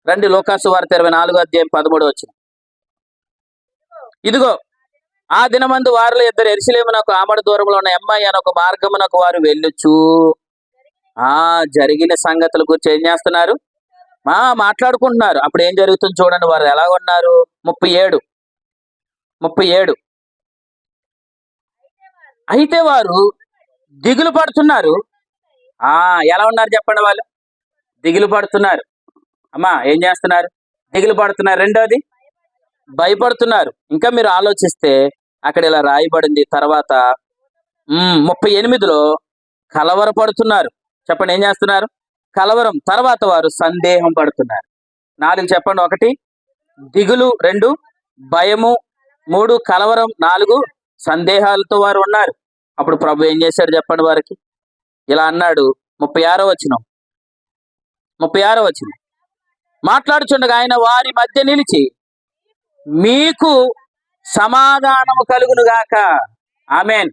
రండి, లోకాసు వార్త 24వ అధ్యాయం 13వ వచనం. ఇదిగో ఆ దినమందు వారిలో ఇద్దరు యెరూషలేమునకు ఆమడ దూరంలో ఉన్న ఎంఐ అనే ఒక మార్గమునకు వారు వెళ్ళొచ్చు. జరిగిన సంగతుల గురించి ఏం చేస్తున్నారు? మాట్లాడుకుంటున్నారు. అప్పుడు ఏం జరుగుతుంది చూడండి. వారు ఎలా ఉన్నారు? 37 అయితే వారు దిగులు పడుతున్నారు. ఎలా ఉన్నారు చెప్పండి? వాళ్ళు దిగులు పడుతున్నారు. అమ్మా ఏం చేస్తున్నారు? దిగులు పడుతున్నారు. రెండోది భయపడుతున్నారు. ఇంకా మీరు ఆలోచిస్తే అక్కడ ఇలా రాయబడింది. తర్వాత 38లో కలవరపడుతున్నారు. చెప్పండి ఏం చేస్తున్నారు? కలవరం. తర్వాత వారు సందేహం పడుతున్నారు. 4 చెప్పండి. 1 దిగులు, 2 భయము, 3 కలవరం, 4 సందేహాలతో వారు ఉన్నారు. అప్పుడు ప్రభు ఏం చేశాడు చెప్పండి వారికి? ఇలా అన్నాడు. 36వ వచనం. మాట్లాడుచుండగా ఆయన వారి మధ్య నిలిచి మీకు సమాధానము కలుగును గాక. ఆమేన్.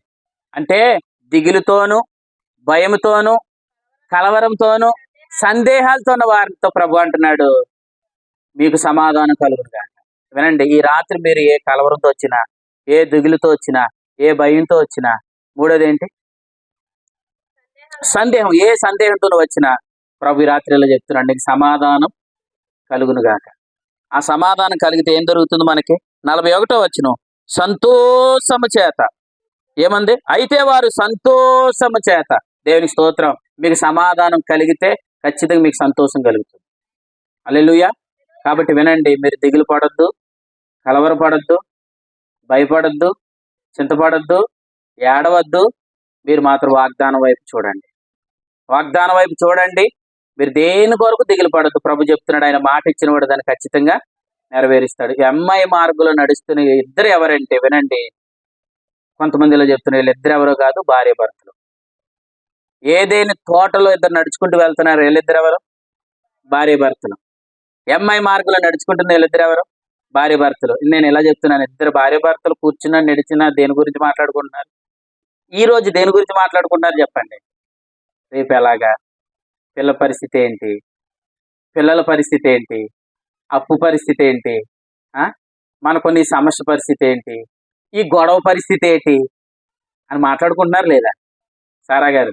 అంటే దిగులుతోను, భయముతోను, కలవరంతోను, సందేహాలతో ఉన్న వారితో ప్రభు అంటున్నాడు మీకు సమాధానం కలుగును గాక. వినండి, ఈ రాత్రి మీరు ఏ కలవరంతో వచ్చినా, ఏ దిగులుతో వచ్చినా, ఏ భయంతో వచ్చినా, మూడోది ఏంటి? సందేహం. ఏ సందేహంతో వచ్చినా ప్రభు ఈ రాత్రిలో చెప్తున్నాడు నీకు సమాధానం కలుగును గాక. ఆ సమాధానం కలిగితే ఏం జరుగుతుంది మనకి? 41వ వచనం. సంతోషము చేత. ఏమంది? అయితే వారు సంతోషము చేత. దేవునికి స్తోత్రం. మీకు సమాధానం కలిగితే ఖచ్చితంగా మీకు సంతోషం కలుగుతుంది. హల్లెలూయా. కాబట్టి వినండి, మీరు దిగులు పడొద్దు, కలవరపడొద్దు, భయపడొద్దు, చింతపడొద్దు, ఏడవద్దు. మీరు మాత్రం వాగ్దానం వైపు చూడండి. వాగ్దానం వైపు చూడండి. మీరు దేని కొరకు దిగులు పడద్దు. ప్రభు చెప్తున్నాడు, ఆయన మాట ఇచ్చిన వాడు దాన్ని ఖచ్చితంగా నెరవేరుస్తాడు. ఈ అమ్మాయి మార్గంలో నడుస్తున్న ఇద్దరు ఎవరంటే వినండి, కొంతమంది ఇలా చెప్తున్నారు వీళ్ళిద్దరు ఎవరో కాదు, భార్య భర్తలు. ఏదేని తోటలో ఇద్దరు నడుచుకుంటూ వెళ్తున్నారు, వీళ్ళిద్దరు ఎవరు? భార్య భర్తలు. అమ్మాయి మార్గంలో నడుచుకుంటున్న వీళ్ళిద్దరు ఎవరు? భార్య భర్తలు. నేను ఎలా చెప్తున్నాను, ఇద్దరు భార్య భర్తలు కూర్చున్నా నడిచినా దేని గురించి మాట్లాడుకుంటున్నారు? ఈ రోజు దేని గురించి మాట్లాడుకుంటున్నారు చెప్పండి? రేపు ఎలాగా? పిల్ల పరిస్థితి ఏంటి? పిల్లల పరిస్థితి ఏంటి? అప్పు పరిస్థితి ఏంటి? మనకున్న ఈ సమస్య పరిస్థితి ఏంటి? ఈ గొడవ పరిస్థితి ఏంటి అని మాట్లాడుకుంటున్నారు లేదా? సారా గారు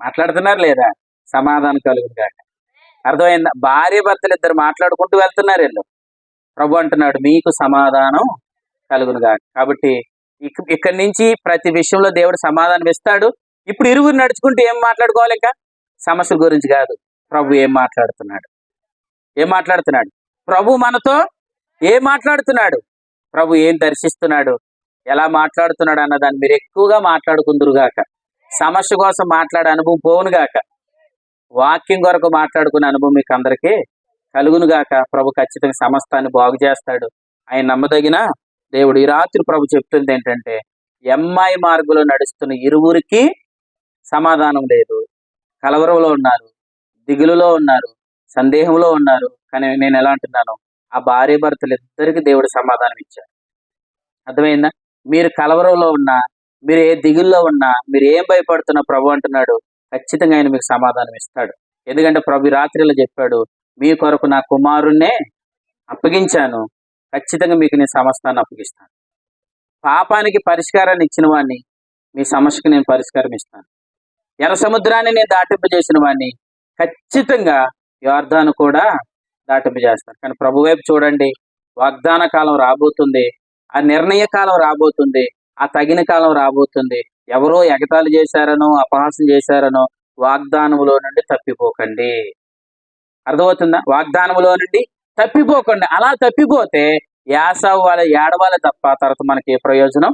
మాట్లాడుతున్నారు లేదా? సమాధానం కలుగును గాక. అర్థమైందా? భార్య భర్తలు ఇద్దరు మాట్లాడుకుంటూ వెళ్తున్నారు వీళ్ళు. ప్రభు అంటున్నాడు మీకు సమాధానం కలుగును గాక. కాబట్టి ఇక్కడి నుంచి ప్రతి విషయంలో దేవుడు సమాధానం ఇస్తాడు. ఇప్పుడు ఇరువురు నడుచుకుంటూ ఏం మాట్లాడుకోవాలి? ఇంకా సమస్య గురించి కాదు. ప్రభు ఏం మాట్లాడుతున్నాడు? ప్రభు మనతో ఏం మాట్లాడుతున్నాడు? ప్రభు ఏం దర్శిస్తున్నాడు? ఎలా మాట్లాడుతున్నాడు అన్న దాన్ని మీరు ఎక్కువగా మాట్లాడుకుందురుగాక. సమస్య కోసం మాట్లాడే అనుభవం పోవునుగాక. వాక్యం కొరకు మాట్లాడుకునే అనుభవం మీకు అందరికీ కలుగునుగాక. ప్రభు ఖచ్చితంగా సమస్తాన్ని బాగు చేస్తాడు. ఆయన నమ్మదగిన దేవుడు. ఈ రాత్రి ప్రభు చెప్తుంది ఏంటంటే, అమ్మాయి మార్గంలో నడుస్తున్న ఇరువురికి సమాధానం లేదు. కలవరంలో ఉన్నారు, దిగులులో ఉన్నారు, సందేహంలో ఉన్నారు. కానీ నేను ఎలా అంటున్నాను, ఆ భార్య భర్తలు ఇద్దరికి దేవుడు సమాధానం ఇచ్చారు. అర్థమైందా? మీరు కలవరంలో ఉన్నా, మీరు ఏ దిగుల్లో ఉన్నా, మీరు ఏం భయపడుతున్నా ప్రభు అంటున్నాడు ఖచ్చితంగా ఆయన మీకు సమాధానం ఇస్తాడు. ఎందుకంటే ప్రభు రాత్రిలో చెప్పాడు, మీ కొరకు నా కుమారుణ్ణే అప్పగించాను, ఖచ్చితంగా మీకు నేను సమస్తాన్ని అప్పగిస్తాను. పాపానికి పరిష్కారాన్ని ఇచ్చిన వాడిని మీ సమస్యకు నేను పరిష్కారం ఇస్తాను. ఎర్ర సముద్రాన్ని నేను దాటింపజేసిన వాడిని ఖచ్చితంగా యోర్దాను కూడా దాటింపజేస్తాను. కానీ ప్రభు వైపు చూడండి, వాగ్దాన కాలం రాబోతుంది, ఆ నిర్ణయ కాలం రాబోతుంది, ఆ తగిన కాలం రాబోతుంది. ఎవరో ఎగతాళి చేశారనో అపహాసం చేశారనో వాగ్దానములో నుండి తప్పిపోకండి. అర్థమవుతుందా? వాగ్దానములో నుండి తప్పిపోకండి. అలా తప్పిపోతే యాసావు వాళ్ళ ఏడవాళ్ళ తప్ప తర్వాత మనకి ఏ ప్రయోజనం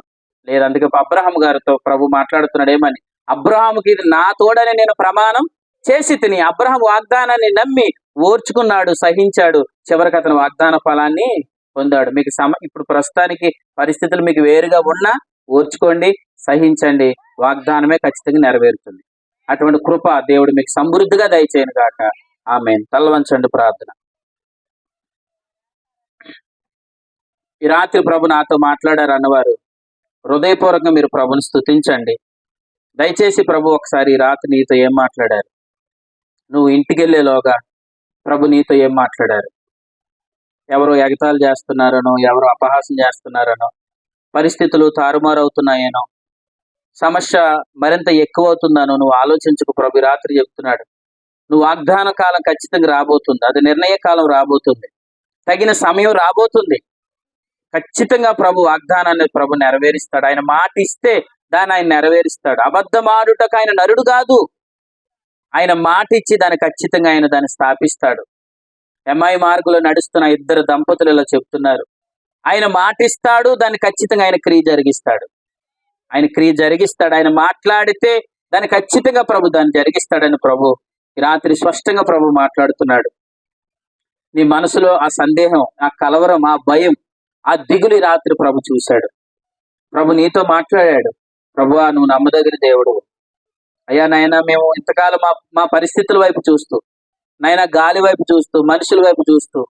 లేదు. అందుకే అబ్రహాం గారితో ప్రభు మాట్లాడుతున్నాడు ఏమని, అబ్రహాముకి ఇది నా తోడని నేను ప్రమాణం చేసి తిని. అబ్రహాం వాగ్దానాన్ని నమ్మి ఓర్చుకున్నాడు, సహించాడు, చివరికి అతను వాగ్దాన ఫలాన్ని పొందాడు. మీకు ఇప్పుడు ప్రస్తుతానికి పరిస్థితులు మీకు వేరుగా ఉన్నా ఓర్చుకోండి, సహించండి, వాగ్దానమే ఖచ్చితంగా నెరవేరుతుంది. అటువంటి కృప దేవుడు మీకు సమృద్ధిగా దయచేయను గాక. ఆమేన్. తలవంచండి ప్రార్థన. ఈ రాత్రి ప్రభు నాతో మాట్లాడారు అన్నవారు హృదయపూర్వకంగా మీరు ప్రభుని స్తుతించండి. దయచేసి ప్రభు ఒకసారి ఈ రాత్రి నీతో ఏం మాట్లాడారు, నువ్వు ఇంటికి వెళ్ళేలోగా ప్రభు నీతో ఏం మాట్లాడారు? ఎవరో ఎగతాళి చేస్తున్నారనో, ఎవరో అపహాసం చేస్తున్నారనో, పరిస్థితులు తారుమారవుతున్నాయేనో, సమస్య మరింత ఎక్కువ అవుతుందనో నువ్వు ఆలోచించుకు. ప్రభు రాత్రి చెప్తున్నాడు, నువ్వు వాగ్దాన కాలం ఖచ్చితంగా రాబోతుంది, అది నిర్ణయ కాలం రాబోతుంది, తగిన సమయం రాబోతుంది. ఖచ్చితంగా ప్రభు వాగ్దానాన్ని ప్రభు నెరవేరుస్తాడు. ఆయన మాట ఇస్తే దాన్ని ఆయన నెరవేరుస్తాడు. అబద్ధమాడుటకు ఆయన నరుడు కాదు. ఆయన మాట ఇచ్చి దాన్ని ఖచ్చితంగా ఆయన దాన్ని స్థాపిస్తాడు. ఎమ్మాయి మార్గంలో నడుస్తున్న ఇద్దరు దంపతులు ఇలా చెప్తున్నారు. ఆయన మాటిస్తాడు, దాన్ని ఖచ్చితంగా ఆయన క్రియ జరిగిస్తాడు. ఆయన క్రియ జరిగిస్తాడు. ఆయన మాట్లాడితే దాన్ని ఖచ్చితంగా ప్రభు దాన్ని జరిగిస్తాడని ప్రభు ఈ రాత్రి స్పష్టంగా ప్రభు మాట్లాడుతున్నాడు. నీ మనసులో ఆ సందేహం, ఆ కలవరం, ఆ భయం, ఆ దిగులు ఈ రాత్రి ప్రభు చూశాడు. ప్రభు నీతో మాట్లాడాడు. ప్రభువా, నువ్వు నమ్మదగిన దేవుడు. అయ్యా నాయన, మేము ఇంతకాలం మా పరిస్థితుల వైపు చూస్తూ, నాయన గాలి వైపు చూస్తూ, మనుషుల వైపు చూస్తూ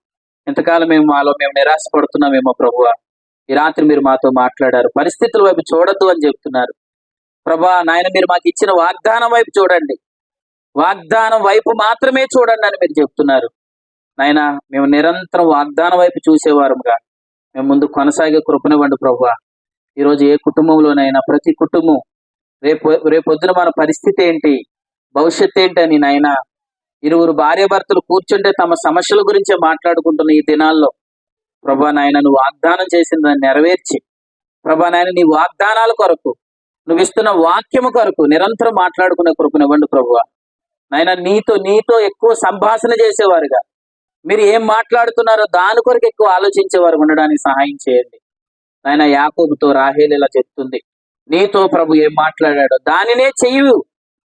ఇంతకాలం మేము నిరాశపడుతున్నామేమో ప్రభువా. ఈ రాత్రి మీరు మాతో మాట్లాడారు. పరిస్థితుల వైపు చూడొద్దు అని చెప్తున్నారు. ప్రభా నాయన, మీరు మాకు ఇచ్చిన వాగ్దానం వైపు చూడండి, వాగ్దానం వైపు మాత్రమే చూడండి అని మీరు చెప్తున్నారు. నాయన, మేము నిరంతరం వాగ్దానం వైపు చూసేవారుగా మేము ముందు కొనసాగే కృపనివ్వండి ప్రభువా. ఈరోజు ఏ కుటుంబంలోనైనా ప్రతి కుటుంబం రేపొద్దున మన పరిస్థితి ఏంటి, భవిష్యత్ ఏంటి అని నాయన, ఇరువురు భార్యాభర్తలు కూర్చుంటే తమ సమస్యల గురించే మాట్లాడుకుంటున్న ఈ దినాల్లో ప్రభా నాయన, నువ్వు వాగ్దానం చేసిన దాన్ని నెరవేర్చి, ప్రభా నాయన, నీ వాగ్దానాల కొరకు, నువ్వు ఇస్తున్న వాక్యము కొరకు నిరంతరం మాట్లాడుకునే కృపనివ్వండి ప్రభువా. నాయన, నీతో ఎక్కువ సంభాషణ చేసేవారుగా, మీరు ఏం మాట్లాడుతున్నారో దాని కొరకు ఎక్కువ ఆలోచించేవారు ఉండడానికి సహాయం చేయండి. నాయన, యాకోబుతో రాహేలు ఇలా చెప్తుంది, నీతో ప్రభు ఏం మాట్లాడాడో దానినే చెయ్యు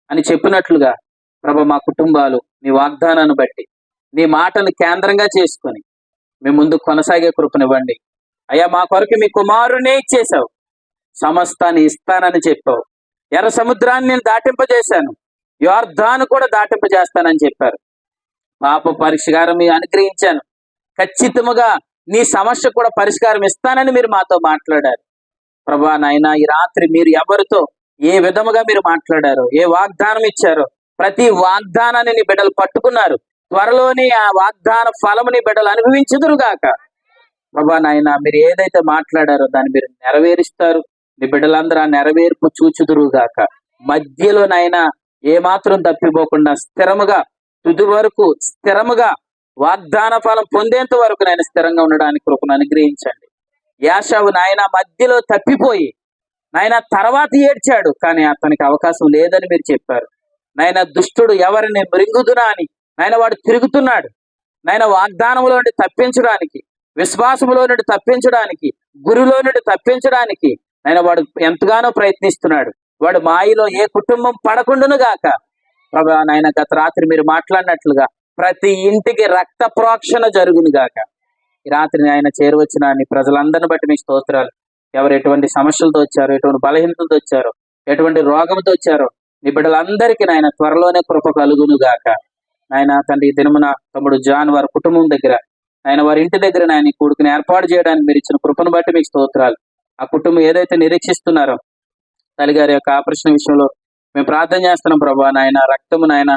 అని చెప్పినట్లుగా ప్రభు మా కుటుంబాలు నీ వాగ్దానాన్ని బట్టి, నీ మాటను కేంద్రంగా చేసుకొని మీ ముందు కొనసాగే కృపనివ్వండి. అయ్యా, మా కొరకు మీ కుమారునే ఇచ్చేశావు, సమస్తాన్ని ఇస్తానని చెప్పావు. ఎర్ర సముద్రాన్ని నేను దాటింపజేశాను, యోర్దాను కూడా దాటింపజేస్తానని చెప్పారు. పాప పరిష్కారం మీరు అనుగ్రహించాను, ఖచ్చితంగా నీ సమస్య కూడా పరిష్కారం ఇస్తానని మీరు మాతో మాట్లాడారు. ప్రభా నాయన, ఈ రాత్రి మీరు ఎవరితో ఏ విధముగా మీరు మాట్లాడారో, ఏ వాగ్దానం ఇచ్చారో ప్రతి వాగ్దానాన్ని నీ బిడ్డలు పట్టుకున్నారు. త్వరలోనే ఆ వాగ్దాన ఫలముని బిడ్డలు అనుభవించుదురుగాక. ప్రభా నాయన, మీరు ఏదైతే మాట్లాడారో దాన్ని మీరు నెరవేరుస్తారు. నీ బిడ్డలందరూ ఆ నెరవేర్పు చూచుదురుగాక. మధ్యలో నాయన ఏమాత్రం తప్పిపోకుండా స్థిరముగా, తుది వరకు స్థిరముగా వాగ్దాన ఫలం పొందేంత వరకు నాయన స్థిరంగా ఉండడానికి కృపను అనుగ్రహించండి. యాషావు నాయన మధ్యలో తప్పిపోయి నాయన తర్వాత ఏడ్చాడు, కానీ అతనికి అవకాశం లేదని మీరు చెప్పారు. నాయన, దుష్టుడు ఎవరిని మృంగుదునా అని నాయన వాడు తిరుగుతున్నాడు. నాయన, వాగ్దానంలో నుండి తప్పించడానికి, విశ్వాసంలో నుండి తప్పించడానికి, గురిలో నుండి తప్పించడానికి నాయన వాడు ఎంతగానో ప్రయత్నిస్తున్నాడు. వాడు మాయలో ఏ కుటుంబం పడకుండాను గాక. ప్రభా నాయన, గత రాత్రి మీరు మాట్లాడినట్లుగా ప్రతి ఇంటికి రక్త ప్రోక్షణ జరుగును గాక. ఈ రాత్రి ఆయన చేరువచ్చిన నీ ప్రజలందరిని బట్టి మీ స్తోత్రాలు. ఎవరు ఎటువంటి సమస్యలతో వచ్చారో, ఎటువంటి బలహీనతలతో వచ్చారో, ఎటువంటి రోగంతో వచ్చారో నీ బిడ్డలందరికీ నాయన త్వరలోనే కృప కలుగును గాక. నాయన తండ్రి, ఈ దినమున తమ్ముడు జాన్ వారి కుటుంబం దగ్గర, ఆయన వారి ఇంటి దగ్గర నాయన కొడుకుని ఏర్పాటు చేయడానికి మీరు ఇచ్చిన కృపను బట్టి మీకు స్తోత్రాలు. ఆ కుటుంబం ఏదైతే నిరీక్షిస్తున్నారో తల్లిగారి యొక్క ఆపరేషన్ విషయంలో మేము ప్రార్థన చేస్తున్నాం ప్రభా. నాయన, రక్తము నాయన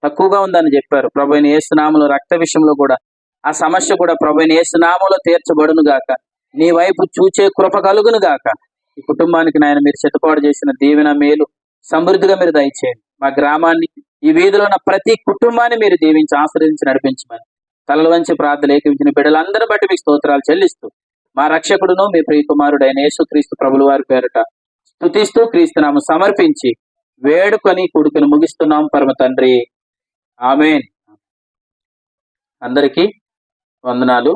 తక్కువగా ఉందని చెప్పారు. ప్రభువైన యేసు నామములో రక్త విషయంలో కూడా ఆ సమస్య కూడా ప్రభువైన యేసు నామములో తీర్చబడును గాక. నీ వైపు చూచే కృప కలుగును గాక. ఈ కుటుంబానికి నాయన మీరు సిద్ధపాటు చేసిన దీవెన, మేలు సమృద్ధిగా మీరు దయచేయండి. మా గ్రామాన్ని, ఈ వీధిలో ఉన్న ప్రతి కుటుంబాన్ని మీరు దీవించి ఆశీర్వదించి నడిపించమని తలలు వంచి ప్రార్థన ఏకీవించిన బిడ్డలందరిని బట్టి మీకు స్తోత్రాలు చెల్లిస్తూ, మా రక్షకుడును మీ ప్రియ కుమారుడైన యేసుక్రీస్తు ప్రభుల వారి పేరట స్తుతిస్తూ క్రీస్తునామం సమర్పించి వేడుకొని కొడుకుని ముగిస్తున్నాం పరమ తండ్రి. ఆమేన్. అందరికీ వందనాలు.